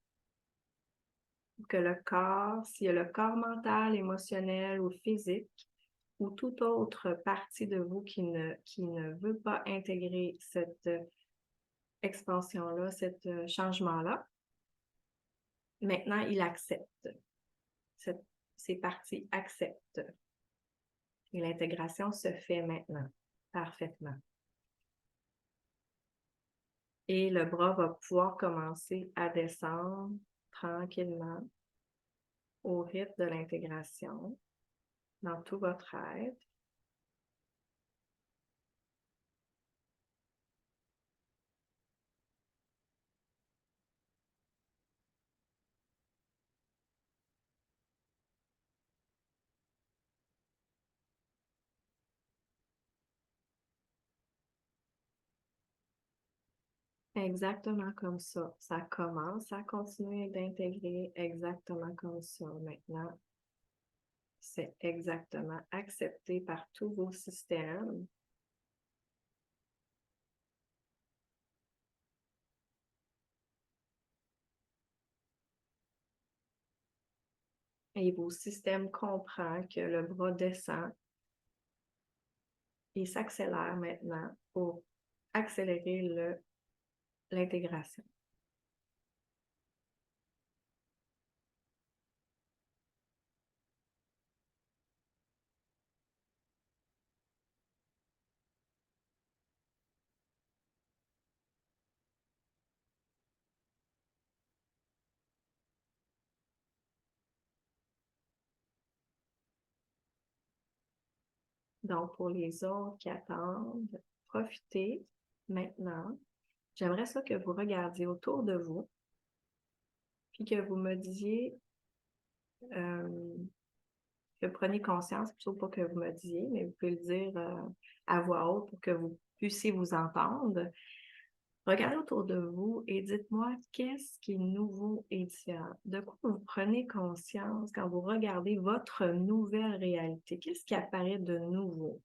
pour que le corps, s'il y a le corps mental, émotionnel ou physique, ou toute autre partie de vous qui ne veut pas intégrer cette expansion-là, ce changement-là, maintenant, il accepte. Ces parties acceptent. Et l'intégration se fait maintenant, parfaitement. Et le bras va pouvoir commencer à descendre tranquillement au rythme de l'intégration dans tout votre être. Exactement comme ça. Ça commence à continuer d'intégrer exactement comme ça. Maintenant, c'est exactement accepté par tous vos systèmes. Et vos systèmes comprennent que le bras descend et s'accélère maintenant pour accélérer l'intégration. Donc, pour les autres qui attendent, profitez maintenant. J'aimerais ça que vous regardiez autour de vous, puis que vous me disiez, que prenez conscience, plutôt pas que vous me disiez, mais vous pouvez le dire à voix haute pour que vous puissiez vous entendre. Regardez autour de vous et dites-moi qu'est-ce qui est nouveau et différent. De quoi vous prenez conscience quand vous regardez votre nouvelle réalité? Qu'est-ce qui apparaît de nouveau?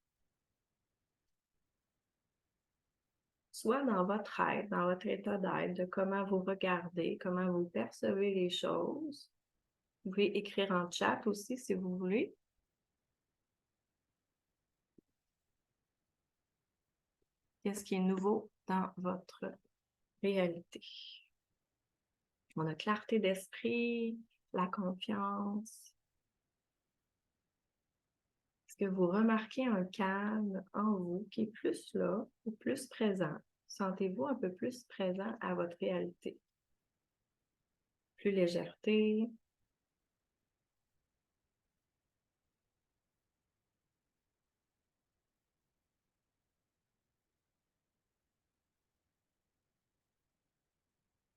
Soit dans votre être, dans votre état d'être, de comment vous regardez, comment vous percevez les choses. Vous pouvez écrire en chat aussi si vous voulez. Qu'est-ce qui est nouveau dans votre réalité? On a clarté d'esprit, la confiance. Est-ce que vous remarquez un calme en vous qui est plus là ou plus présent? Sentez-vous un peu plus présent à votre réalité? Plus légèreté.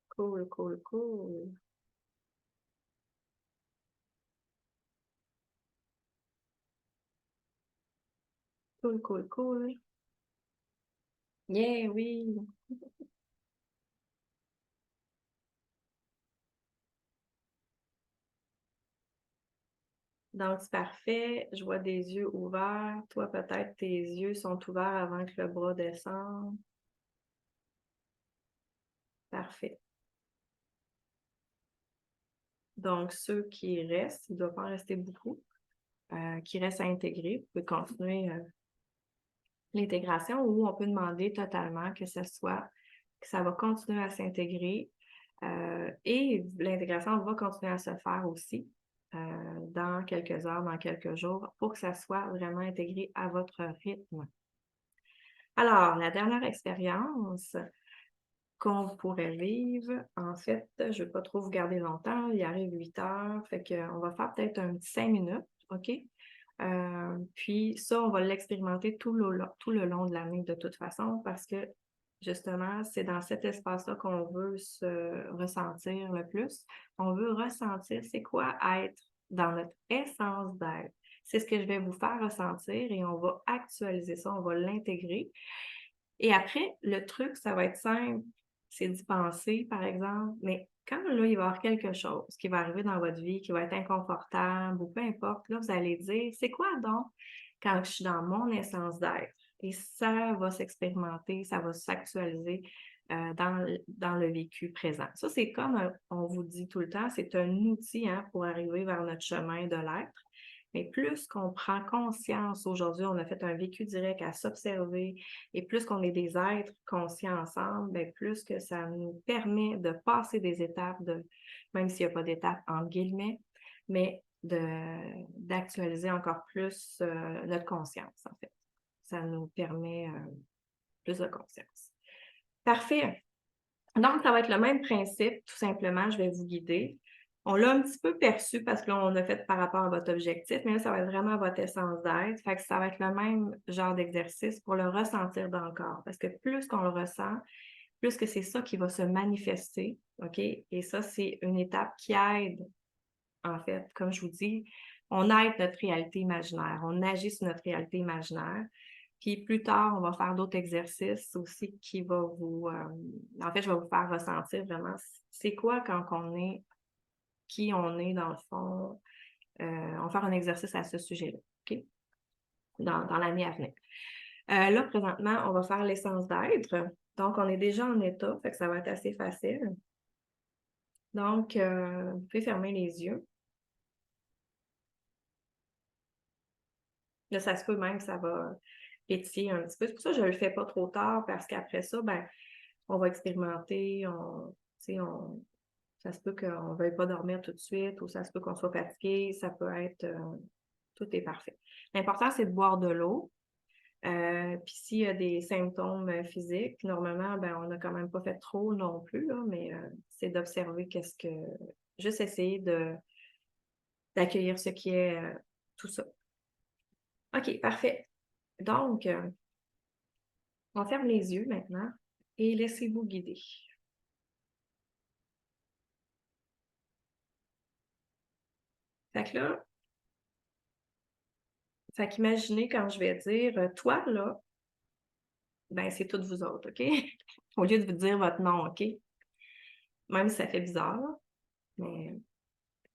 Cool, cool, cool. Cool, cool, cool. Yeah, oui. Donc, c'est parfait. Je vois des yeux ouverts. Toi, peut-être tes yeux sont ouverts avant que le bras descende. Parfait. Donc, ceux qui restent, il ne doit pas en rester beaucoup, qui restent à intégrer, vous pouvez continuer l'intégration ou on peut demander totalement que ce soit, que ça va continuer à s'intégrer et l'intégration va continuer à se faire aussi dans quelques heures, dans quelques jours pour que ça soit vraiment intégré à votre rythme. Alors, la dernière expérience qu'on pourrait vivre, en fait, je ne vais pas trop vous garder longtemps, il arrive 8 heures, fait qu'on va faire peut-être un petit 5 minutes, OK? Puis ça, on va l'expérimenter tout le long de l'année de toute façon parce que justement, c'est dans cet espace-là qu'on veut se ressentir le plus. On veut ressentir c'est quoi être dans notre essence d'être. C'est ce que je vais vous faire ressentir et on va actualiser ça, on va l'intégrer. Et après, le truc, ça va être simple, c'est d'y penser, par exemple, mais quand là, il va y avoir quelque chose qui va arriver dans votre vie, qui va être inconfortable ou peu importe, là, vous allez dire, c'est quoi donc quand je suis dans mon essence d'être? Et ça va s'expérimenter, ça va s'actualiser dans le vécu présent. Ça, c'est comme on vous dit tout le temps, c'est un outil pour arriver vers notre chemin de l'être. Mais plus qu'on prend conscience aujourd'hui, on a fait un vécu direct à s'observer, et plus qu'on est des êtres conscients ensemble, bien, plus que ça nous permet de passer des étapes, même s'il n'y a pas d'étape entre guillemets, mais d'actualiser encore plus notre conscience, en fait. Ça nous permet plus de conscience. Parfait. Donc, ça va être le même principe, tout simplement, je vais vous guider. On l'a un petit peu perçu parce que là, on a fait par rapport à votre objectif, mais là, ça va être vraiment votre essence d'être. Fait que ça va être le même genre d'exercice pour le ressentir dans le corps. Parce que plus qu'on le ressent, plus que c'est ça qui va se manifester, OK? Et ça, c'est une étape qui aide, en fait, comme je vous dis, on aide notre réalité imaginaire, on agit sur notre réalité imaginaire. Puis plus tard, on va faire d'autres exercices aussi qui va vous... en fait, je vais vous faire ressentir vraiment c'est quoi quand on est, qui on est dans le fond. On va faire un exercice à ce sujet-là, OK? Dans l'année à venir. Là, présentement, on va faire l'essence d'être. Donc, on est déjà en état, fait que ça va être assez facile. Donc, vous pouvez fermer les yeux. Là, ça se peut même que ça va pétiller un petit peu. C'est pour ça que je ne le fais pas trop tard, parce qu'après ça, ben, on va expérimenter, ça se peut qu'on ne veuille pas dormir tout de suite, ou ça se peut qu'on soit fatigué, ça peut être, tout est parfait. L'important, c'est de boire de l'eau. Puis s'il y a des symptômes physiques, normalement, ben, on n'a quand même pas fait trop non plus, là, mais c'est d'observer juste essayer d'accueillir ce qui est tout ça. OK, parfait. Donc, on ferme les yeux maintenant et laissez-vous guider. Fait que là, qu'imaginez quand je vais dire toi là, ben c'est toutes vous autres, OK? Au lieu de vous dire votre nom, OK? Même si ça fait bizarre, là, mais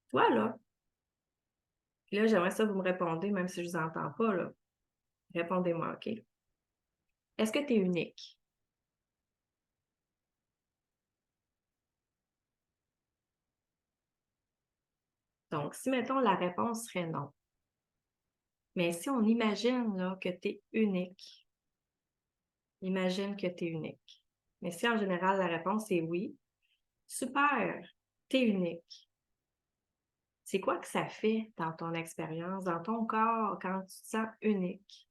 toi là, puis là, j'aimerais ça que vous me répondez, même si je vous entends pas, là. Répondez-moi, OK? Est-ce que tu es unique? Donc, si mettons la réponse serait non. Mais si on imagine là, que tu es unique, imagine que tu es unique. Mais si en général la réponse est oui, super, tu es unique. C'est quoi que ça fait dans ton expérience, dans ton corps, quand tu te sens unique?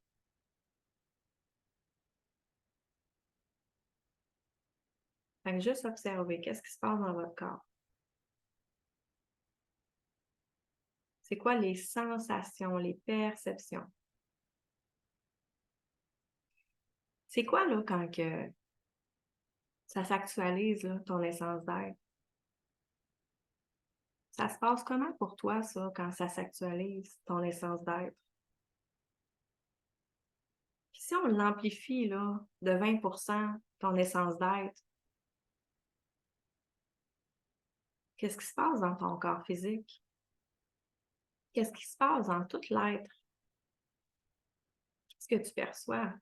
Fait que juste observer, qu'est-ce qui se passe dans votre corps? C'est quoi les sensations, les perceptions? C'est quoi, là, quand que ça s'actualise, là, ton essence d'être? Ça se passe comment pour toi, ça, quand ça s'actualise, ton essence d'être? Puis si on l'amplifie, là, de 20%, ton essence d'être, qu'est-ce qui se passe dans ton corps physique? Qu'est-ce qui se passe dans tout l'être? Qu'est-ce que tu perçois?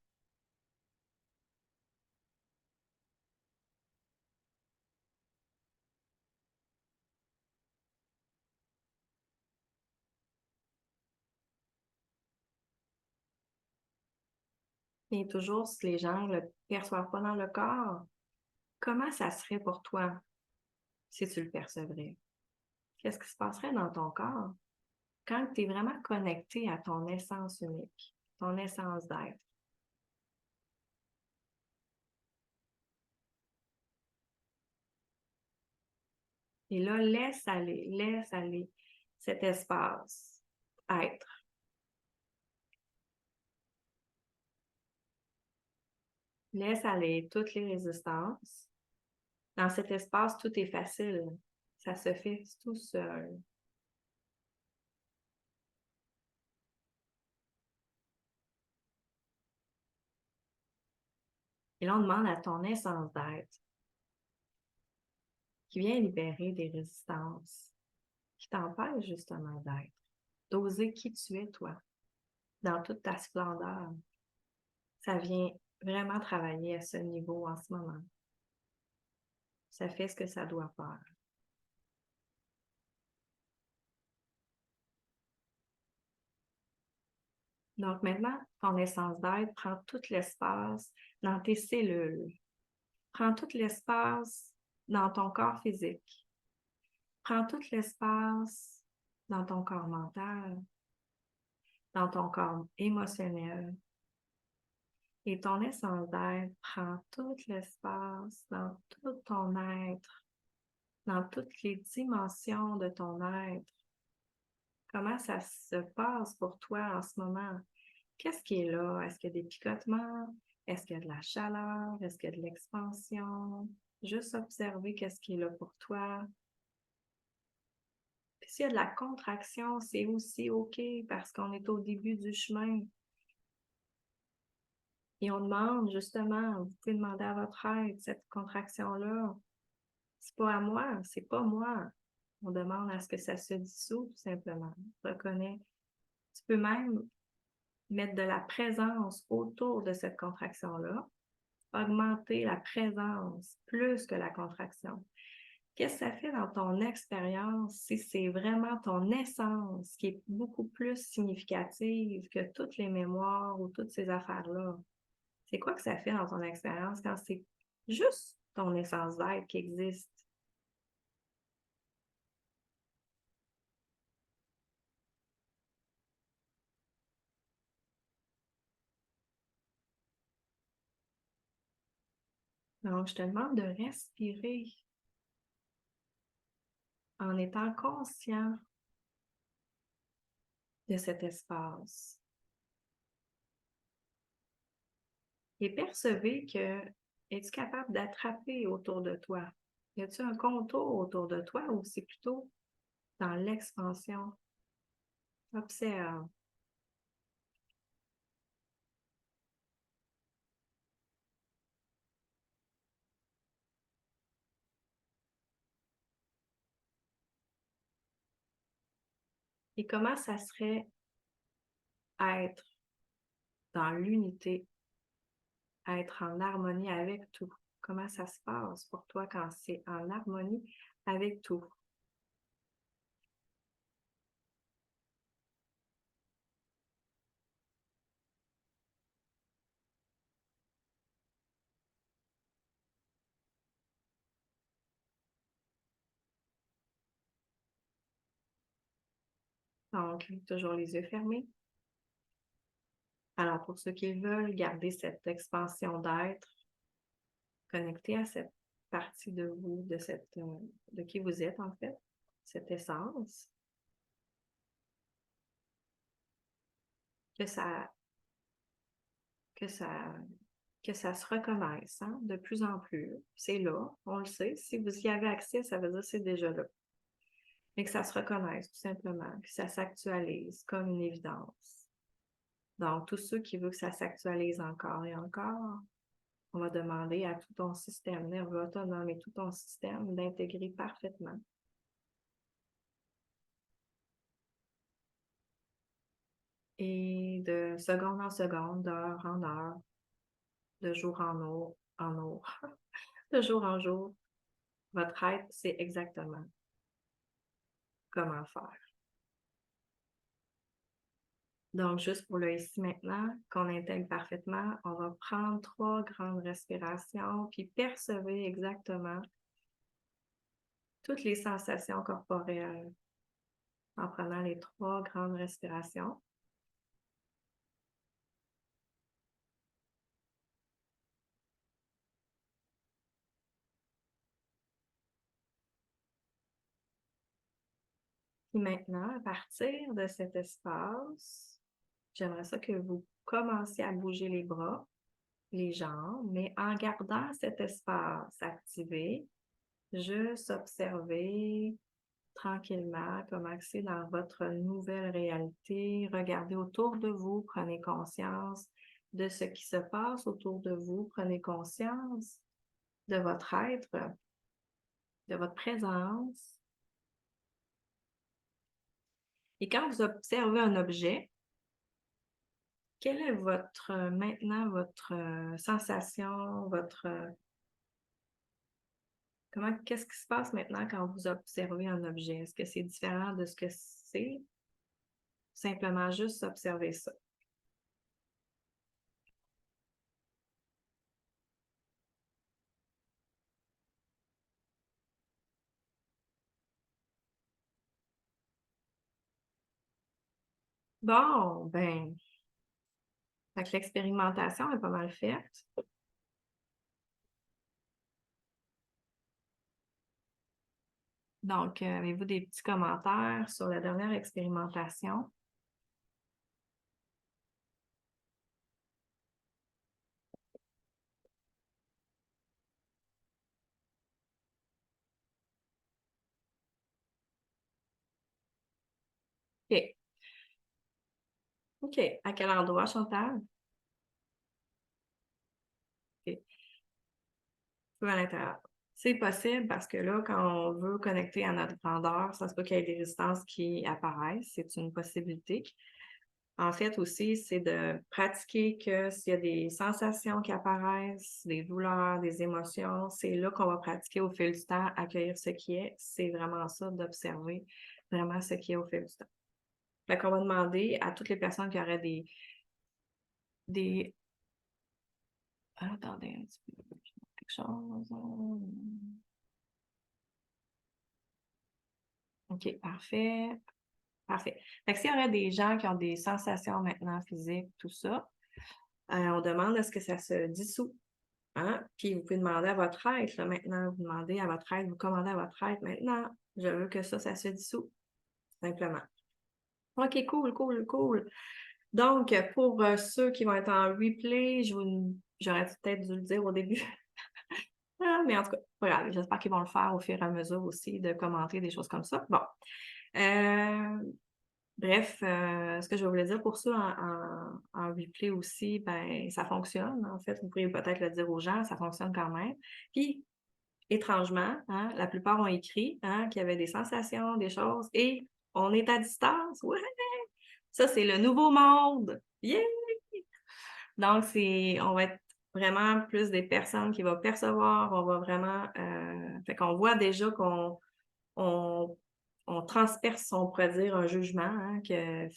Et toujours, si les gens ne le perçoivent pas dans le corps, comment ça serait pour toi si tu le percevrais? Qu'est-ce qui se passerait dans ton corps quand tu es vraiment connecté à ton essence unique, ton essence d'être? Et là, laisse aller cet espace être. Laisse aller toutes les résistances. Dans cet espace, tout est facile. Ça se fait tout seul. Et là, on demande à ton essence d'être qui vient libérer des résistances qui t'empêchent justement d'être, d'oser qui tu es, toi, dans toute ta splendeur. Ça vient vraiment travailler à ce niveau en ce moment. Ça fait ce que ça doit faire. Donc maintenant, ton essence d'être prend tout l'espace dans tes cellules, prend tout l'espace dans ton corps physique, prend tout l'espace dans ton corps mental, dans ton corps émotionnel. Et ton essence d'être prend tout l'espace dans tout ton être, dans toutes les dimensions de ton être. Comment ça se passe pour toi en ce moment? Qu'est-ce qui est là? Est-ce qu'il y a des picotements? Est-ce qu'il y a de la chaleur? Est-ce qu'il y a de l'expansion? Juste observer qu'est-ce qui est là pour toi. Puis s'il y a de la contraction, c'est aussi OK parce qu'on est au début du chemin. Et on demande justement, vous pouvez demander à votre aide, cette contraction-là, c'est pas à moi, c'est pas moi. On demande à ce que ça se dissout tout simplement. Reconnais. Tu peux même mettre de la présence autour de cette contraction-là, augmenter la présence plus que la contraction. Qu'est-ce que ça fait dans ton expérience si c'est vraiment ton essence qui est beaucoup plus significative que toutes les mémoires ou toutes ces affaires-là? C'est quoi que ça fait dans ton expérience quand c'est juste ton essence d'être qui existe? Donc, je te demande de respirer en étant conscient de cet espace. Et percevez que es-tu capable d'attraper autour de toi? Y a-t-il un contour autour de toi ou c'est plutôt dans l'expansion? Observe. Et comment ça serait être dans l'unité, être en harmonie avec tout? Comment ça se passe pour toi quand c'est en harmonie avec tout? Donc, toujours les yeux fermés. Alors, pour ceux qui veulent garder cette expansion d'être, connecté à cette partie de vous, de qui vous êtes en fait, cette essence, que ça, que ça, que ça se reconnaisse hein, de plus en plus. C'est là, on le sait. Si vous y avez accès, ça veut dire que c'est déjà là. Mais que ça se reconnaisse tout simplement, que ça s'actualise comme une évidence. Donc, tous ceux qui veulent que ça s'actualise encore et encore, on va demander à tout ton système nerveux autonome et tout ton système d'intégrer parfaitement. Et de seconde en seconde, d'heure en heure, de jour en jour, de jour en jour, votre être sait exactement comment faire. Donc, juste pour le ici maintenant, qu'on intègre parfaitement, on va prendre 3 grandes respirations, puis percevoir exactement toutes les sensations corporelles en prenant les 3 grandes respirations. Puis maintenant, à partir de cet espace, j'aimerais ça que vous commenciez à bouger les bras, les jambes, mais en gardant cet espace activé, juste observer tranquillement comment c'est dans votre nouvelle réalité. Regardez autour de vous, prenez conscience de ce qui se passe autour de vous. Prenez conscience de votre être, de votre présence. Et quand vous observez un objet, quelle est maintenant votre sensation, qu'est-ce qui se passe maintenant quand vous observez un objet? Est-ce que c'est différent de ce que c'est? Simplement juste observer ça. Bon, ben, fait que l'expérimentation est pas mal faite. Donc, avez-vous des petits commentaires sur la dernière expérimentation? OK. OK. À quel endroit, Chantal? OK. Peu à l'intérieur. C'est possible parce que là, quand on veut connecter à notre grandeur, ça se peut qu'il y ait des résistances qui apparaissent. C'est une possibilité. En fait, aussi, c'est de pratiquer que s'il y a des sensations qui apparaissent, des douleurs, des émotions, c'est là qu'on va pratiquer au fil du temps, accueillir ce qui est. C'est vraiment ça, d'observer vraiment ce qui est au fil du temps. Fait qu'on va demander à toutes les personnes qui auraient des... Attendez un petit peu, quelque chose. OK, parfait. Parfait. Fait que s'il y aurait des gens qui ont des sensations maintenant physiques, tout ça, on demande est-ce que ça se dissout. Hein? Puis vous pouvez demander à votre être, là, maintenant, vous demandez à votre être, vous commandez à votre être maintenant, je veux que ça se dissout, simplement. OK, cool, cool, cool. Donc, pour ceux qui vont être en replay, j'aurais peut-être dû le dire au début. Ah, mais en tout cas, pas grave, j'espère qu'ils vont le faire au fur et à mesure aussi, de commenter des choses comme ça. Bon. Bref, ce que je voulais dire pour ceux en replay aussi, ben ça fonctionne. En fait, vous pourriez peut-être le dire aux gens, ça fonctionne quand même. Puis, étrangement, hein, la plupart ont écrit hein, qu'il y avait des sensations, des choses, et on est à distance. Ouais! Ça, c'est le nouveau monde! Yeah! Donc, on va être vraiment plus des personnes qui vont percevoir, on va vraiment... fait qu'on voit déjà qu'on on transperce, on pourrait dire, un jugement, hein, que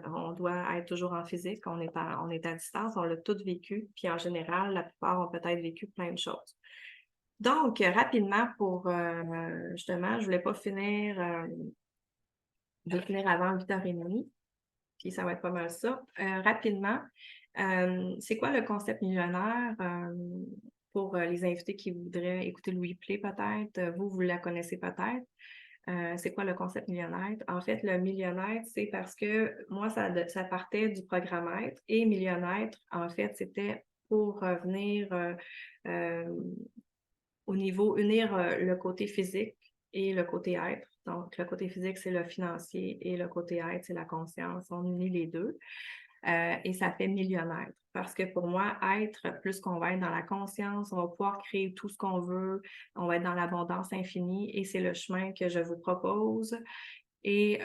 on doit être toujours en physique, on est à distance, on l'a tout vécu, puis en général, la plupart ont peut-être vécu plein de choses. Donc, rapidement, pour justement, je voulais pas finir, je vais finir avant 8h30, puis ça va être pas mal ça. Rapidement, c'est quoi le concept millionnaire? Pour les invités qui voudraient écouter le replay peut-être, vous la connaissez peut-être. C'est quoi le concept millionnaire? En fait, le millionnaire, c'est parce que moi, ça partait du programme être et millionnaire, en fait, c'était pour venir au niveau, unir le côté physique et le côté être. Donc, le côté physique, c'est le financier et le côté être, c'est la conscience. On unit les deux. Et ça fait millionnaire. Parce que pour moi, être, plus qu'on va être dans la conscience, on va pouvoir créer tout ce qu'on veut, on va être dans l'abondance infinie et c'est le chemin que je vous propose. Et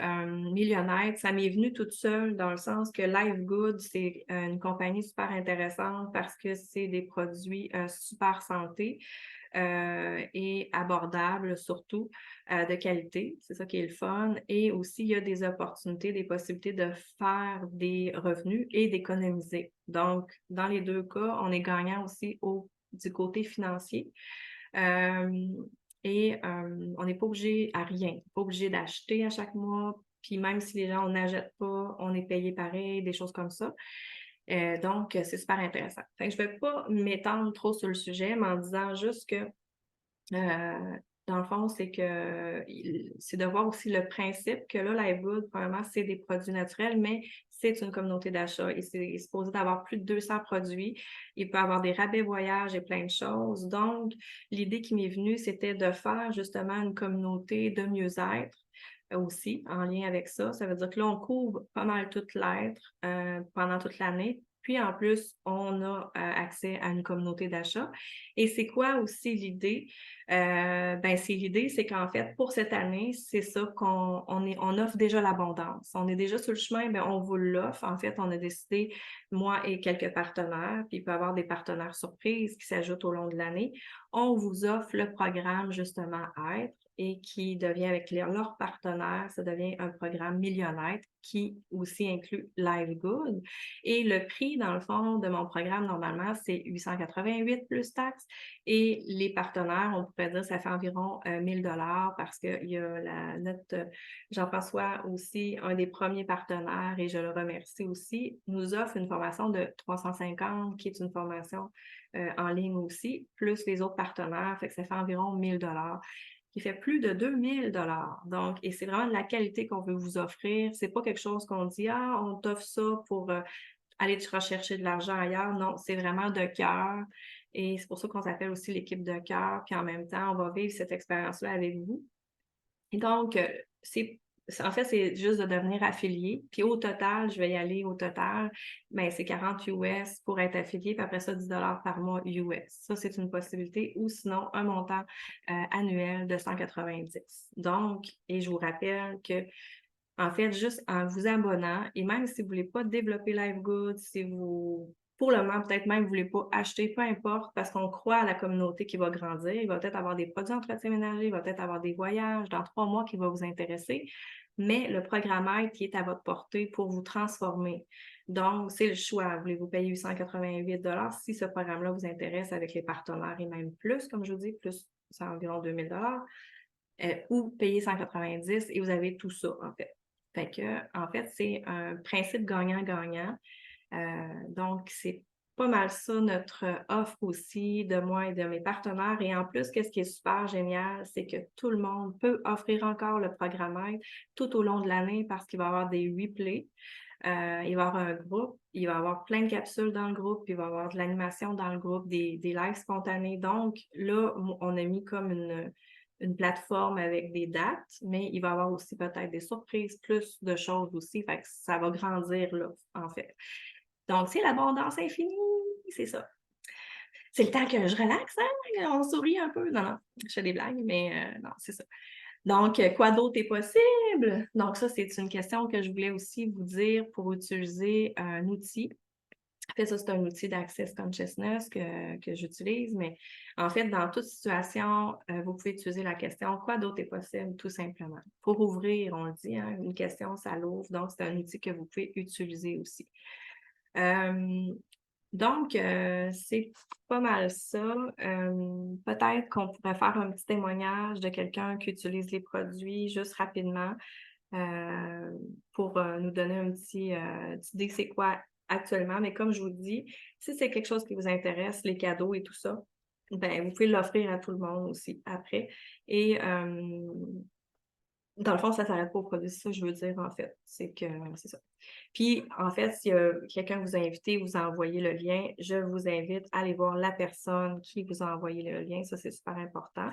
millionnaire, ça m'est venu toute seule dans le sens que Live Good, c'est une compagnie super intéressante parce que c'est des produits super santé et abordables surtout, de qualité. C'est ça qui est le fun. Et aussi, il y a des opportunités, des possibilités de faire des revenus et d'économiser. Donc, dans les deux cas, on est gagnant aussi du côté financier. On n'est pas obligé à rien, pas obligé d'acheter à chaque mois. Puis même si les gens n'achètent pas, on est payé pareil, des choses comme ça. Donc, c'est super intéressant. Fait que je ne vais pas m'étendre trop sur le sujet, mais en disant juste que dans le fond, c'est de voir aussi le principe que là, Livewood, probablement, c'est des produits naturels, mais c'est une communauté d'achat et c'est supposé d'avoir plus de 200 produits. Il peut y avoir des rabais voyages et plein de choses. Donc, l'idée qui m'est venue, c'était de faire justement une communauté de mieux-être aussi en lien avec ça. Ça veut dire que là, on couvre pas mal tout l'être pendant toute l'année. Puis en plus, on a accès à une communauté d'achat. Et c'est quoi aussi l'idée? C'est qu'en fait, pour cette année, c'est ça on offre déjà l'abondance. On est déjà sur le chemin, ben on vous l'offre. En fait, on a décidé, moi et quelques partenaires, puis il peut y avoir des partenaires surprises qui s'ajoutent au long de l'année. On vous offre le programme justement Être et qui devient avec leurs partenaires, ça devient un programme millionnaire qui aussi inclut Live Good. Et le prix, dans le fond, de mon programme, normalement, c'est 888 plus taxes. Et les partenaires, on pourrait dire, ça fait environ 1000 dollars parce qu'il y a notre Jean-François aussi, un des premiers partenaires, et je le remercie aussi, nous offre une formation de 350 qui est une formation en ligne aussi, plus les autres partenaires, fait que ça fait environ 1000 dollars qui fait plus de 2000 dollars. Donc, et c'est vraiment de la qualité qu'on veut vous offrir. C'est pas quelque chose qu'on dit, ah, on t'offre ça pour aller te rechercher de l'argent ailleurs. Non, c'est vraiment de cœur. Et c'est pour ça qu'on s'appelle aussi l'équipe de cœur. Puis en même temps, on va vivre cette expérience-là avec vous. Et donc, en fait, c'est juste de devenir affilié. Puis au total, je vais y aller au total, ben, c'est 40 US pour être affilié, puis après ça, 10 dollars par mois US. Ça, c'est une possibilité. Ou sinon, un montant annuel de 190. Donc, et je vous rappelle que en fait, juste en vous abonnant, et même si vous ne voulez pas développer LiveGood, si vous, pour le moment, peut-être même vous ne voulez pas acheter, peu importe, parce qu'on croit à la communauté qui va grandir, il va peut-être avoir des produits d'entretien ménager, il va peut-être avoir des voyages dans 3 mois qui vont vous intéresser, mais le programme Aide qui est à votre portée pour vous transformer. Donc, c'est le choix. Voulez-vous payer 888 si ce programme-là vous intéresse avec les partenaires et même plus, comme je vous dis, plus, c'est environ 2000 ou payer 190 et vous avez tout ça, en fait. Fait que, en fait, c'est un principe gagnant-gagnant. Donc, c'est pas mal ça, notre offre aussi de moi et de mes partenaires. Et en plus, qu'est-ce qui est super génial, c'est que tout le monde peut offrir encore le programme Aide tout au long de l'année parce qu'il va y avoir des replays. Il va y avoir un groupe, il va y avoir plein de capsules dans le groupe, puis il va y avoir de l'animation dans le groupe, des lives spontanés. Donc, là, on a mis comme une plateforme avec des dates, mais il va y avoir aussi peut-être des surprises, plus de choses aussi. Fait que ça va grandir là, en fait. Donc, c'est l'abondance infinie, c'est ça. C'est le temps que je relaxe, hein? On sourit un peu. Non, non, je fais des blagues, mais non, c'est ça. Donc, quoi d'autre est possible? Donc, ça, c'est une question que je voulais aussi vous dire pour utiliser un outil. En fait, ça, c'est un outil d'Access Consciousness que j'utilise, mais en fait, dans toute situation, vous pouvez utiliser la question « Quoi d'autre est possible? » tout simplement. Pour ouvrir, on le dit, hein, une question, ça l'ouvre. Donc, c'est un outil que vous pouvez utiliser aussi. Donc, c'est pas mal ça. Peut-être qu'on pourrait faire un petit témoignage de quelqu'un qui utilise les produits juste rapidement pour nous donner un petit idée c'est quoi actuellement. Mais comme je vous dis, si c'est quelque chose qui vous intéresse, les cadeaux et tout ça, ben vous pouvez l'offrir à tout le monde aussi après. Et dans le fond, ça ne s'arrête pas au produit. C'est ça que je veux dire, en fait. C'est ça. Puis, en fait, si quelqu'un vous a invité, vous a envoyé le lien, je vous invite à aller voir la personne qui vous a envoyé le lien. Ça, c'est super important.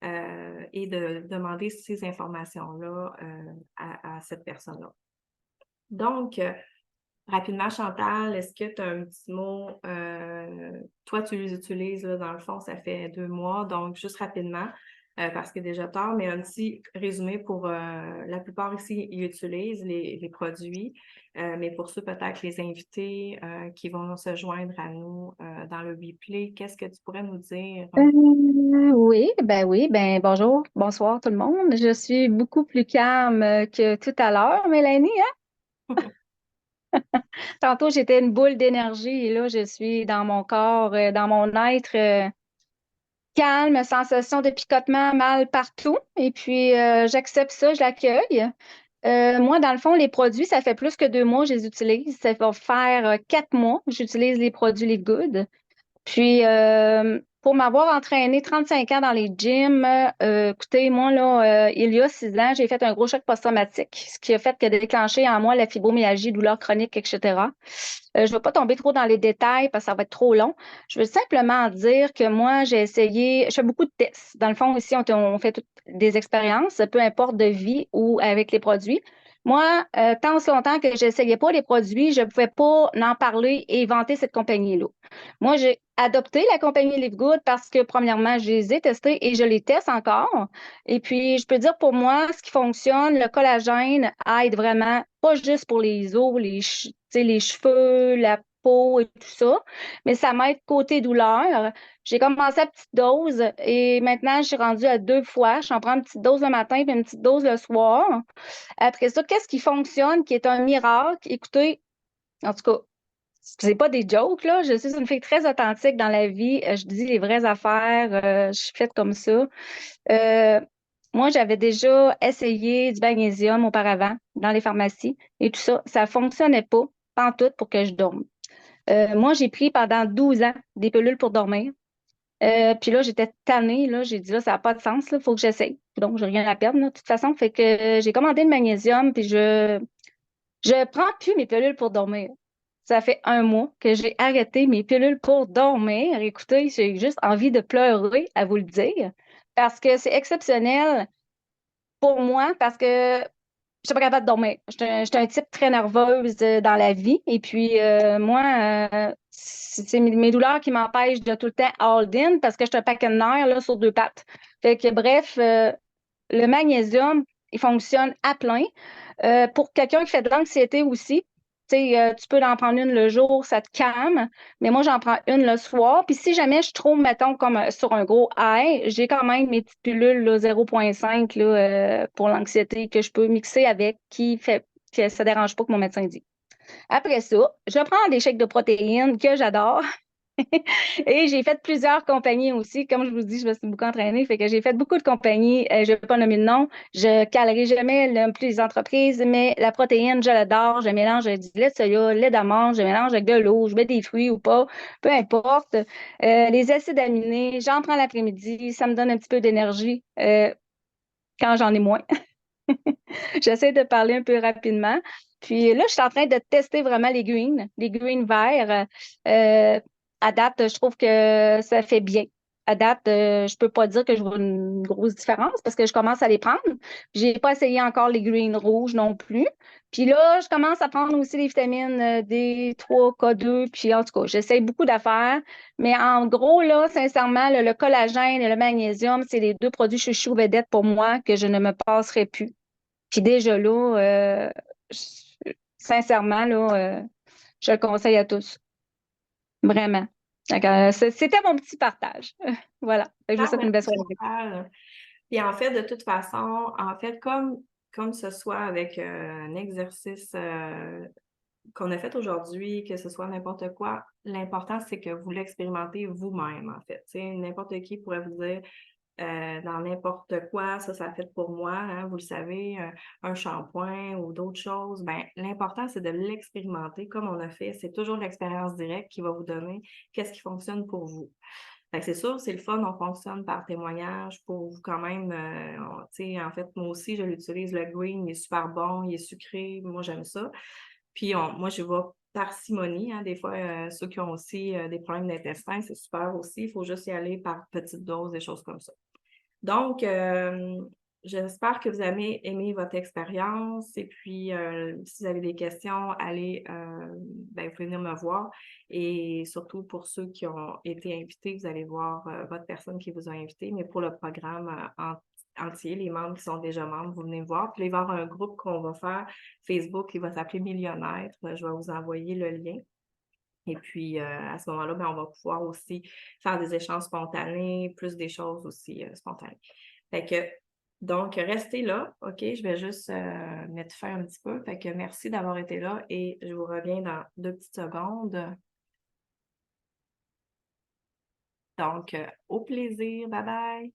Et de demander ces informations-là à cette personne-là. Donc, rapidement, Chantal, est-ce que tu as un petit mot? Toi, tu les utilises, là, dans le fond, ça fait 2 mois, donc juste rapidement, parce que déjà tard, mais un petit résumé pour la plupart ici, ils utilisent les produits, mais pour ceux peut-être les invités qui vont se joindre à nous dans le replay, qu'est-ce que tu pourrais nous dire? Oui, ben bonjour, bonsoir tout le monde. Je suis beaucoup plus calme que tout à l'heure, Mélanie, hein? Tantôt, j'étais une boule d'énergie et là, je suis dans mon corps, dans mon être, calme, sensation de picotement mal partout. Et puis, j'accepte ça, je l'accueille. Moi, dans le fond, les produits, ça fait plus que 2 mois que je les utilise. Ça va faire 4 mois que j'utilise les produits Live Good. Puis, pour m'avoir entraîné 35 ans dans les gyms, écoutez, moi, là, il y a 6 ans, j'ai fait un gros choc post-traumatique, ce qui a fait que déclenché en moi la fibromyalgie, douleurs chroniques, etc. Je ne vais pas tomber trop dans les détails parce que ça va être trop long. Je veux simplement dire que moi, j'ai essayé, je fais beaucoup de tests. Dans le fond, ici, on fait toutes des expériences, peu importe de vie ou avec les produits. Moi, tant aussi longtemps que je n'essayais pas les produits, je ne pouvais pas en parler et vanter cette compagnie-là. Moi, j'ai adopté la compagnie Live Good parce que, premièrement, je les ai testés et je les teste encore. Et puis, je peux dire pour moi, ce qui fonctionne, le collagène aide vraiment, pas juste pour les os, tu sais, les cheveux, la peau et tout ça, mais ça m'aide côté douleur. J'ai commencé à petite dose et maintenant, je suis rendue à 2 fois. J'en prends une petite dose le matin et une petite dose le soir. Après ça, qu'est-ce qui fonctionne, qui est un miracle? Écoutez, en tout cas, c'est pas des jokes, là. Je suis une fille très authentique dans la vie. Je dis les vraies affaires. Je suis faite comme ça. Euh, Moi, j'avais déjà essayé du magnésium auparavant dans les pharmacies et tout ça. Ça fonctionnait pas en tout pour que je dorme. Moi, j'ai pris pendant 12 ans des pilules pour dormir. Puis là, j'étais tannée, là. J'ai dit, là, ça n'a pas de sens, là. Faut que j'essaye. Donc, j'ai rien à perdre, là, de toute façon. Fait que j'ai commandé le magnésium, puis je prends plus mes pilules pour dormir. Ça fait 1 mois que j'ai arrêté mes pilules pour dormir. Écoutez, j'ai juste envie de pleurer, à vous le dire, parce que c'est exceptionnel pour moi, parce que je suis pas capable de dormir. Je suis un type très nerveuse dans la vie. Et puis, moi, c'est mes douleurs qui m'empêchent de tout le temps all-in parce que je suis un paquet de nerfs là, sur 2 pattes. Fait que, bref, le magnésium, il fonctionne à plein. Pour quelqu'un qui fait de l'anxiété aussi, tu sais, tu peux en prendre une le jour, ça te calme, mais moi, j'en prends une le soir. Puis si jamais je trouve, mettons, comme sur un gros high, j'ai quand même mes petites pilules là, 0,5 là, pour l'anxiété que je peux mixer avec, qui fait que ça ne dérange pas que mon médecin dit. Après ça, je prends des shakes de protéines que j'adore. Et j'ai fait plusieurs compagnies aussi. Comme je vous dis, je me suis beaucoup entraînée. Fait que j'ai fait beaucoup de compagnies. Je ne vais pas nommer le nom. Je calerai jamais le plus les entreprises, mais la protéine, je l'adore. Je mélange du lait de soya, lait d'amande, je mélange avec de l'eau, je mets des fruits ou pas, peu importe. Les acides aminés, j'en prends l'après-midi. Ça me donne un petit peu d'énergie quand j'en ai moins. J'essaie de parler un peu rapidement. Puis là, je suis en train de tester vraiment les greens verts. Euh, à date, je trouve que ça fait bien. À date, je peux pas dire que je vois une grosse différence parce que je commence à les prendre. J'ai pas essayé encore les greens rouges non plus. Puis là, je commence à prendre aussi les vitamines D3, K2. Puis en tout cas, j'essaye beaucoup d'affaires. Mais en gros, là, sincèrement, le collagène et le magnésium, c'est les 2 produits chouchou vedettes pour moi que je ne me passerai plus. Puis déjà là, sincèrement, là, je le conseille à tous. Vraiment. Donc, c'était mon petit partage. Voilà. Fait que je vous Ah, souhaite une belle merci, soirée. Chantal. Puis en fait, de toute façon, en fait, comme ce soit avec un exercice qu'on a fait aujourd'hui, que ce soit n'importe quoi, l'important, c'est que vous l'expérimentez vous-même, en fait. Tu sais, n'importe qui pourrait vous dire dans n'importe quoi, ça a fait pour moi, hein, vous le savez, un shampoing ou d'autres choses. Ben, l'important, c'est de l'expérimenter comme on a fait. C'est toujours l'expérience directe qui va vous donner qu'est-ce qui fonctionne pour vous. Fait que c'est sûr, c'est le fun, on fonctionne par témoignage pour vous quand même, tu sais, en fait, moi aussi, je l'utilise, le green, il est super bon, il est sucré, moi j'aime ça. Puis moi, je vais parcimonie, hein, des fois, ceux qui ont aussi des problèmes d'intestin, c'est super aussi, il faut juste y aller par petites doses, des choses comme ça. Donc, j'espère que vous avez aimé votre expérience et puis si vous avez des questions, allez, ben, vous pouvez venir me voir et surtout pour ceux qui ont été invités, vous allez voir votre personne qui vous a invité, mais pour le programme entier, les membres qui sont déjà membres, vous venez me voir. Puis il va y avoir un groupe qu'on va faire Facebook qui va s'appeler Millionnaire. Je vais vous envoyer le lien. Et puis, à ce moment-là, ben, on va pouvoir aussi faire des échanges spontanés, plus des choses aussi spontanées. Fait que, donc, restez là, OK? Je vais juste mettre fin un petit peu. Fait que merci d'avoir été là et je vous reviens dans 2 petites secondes. Donc, au plaisir. Bye bye!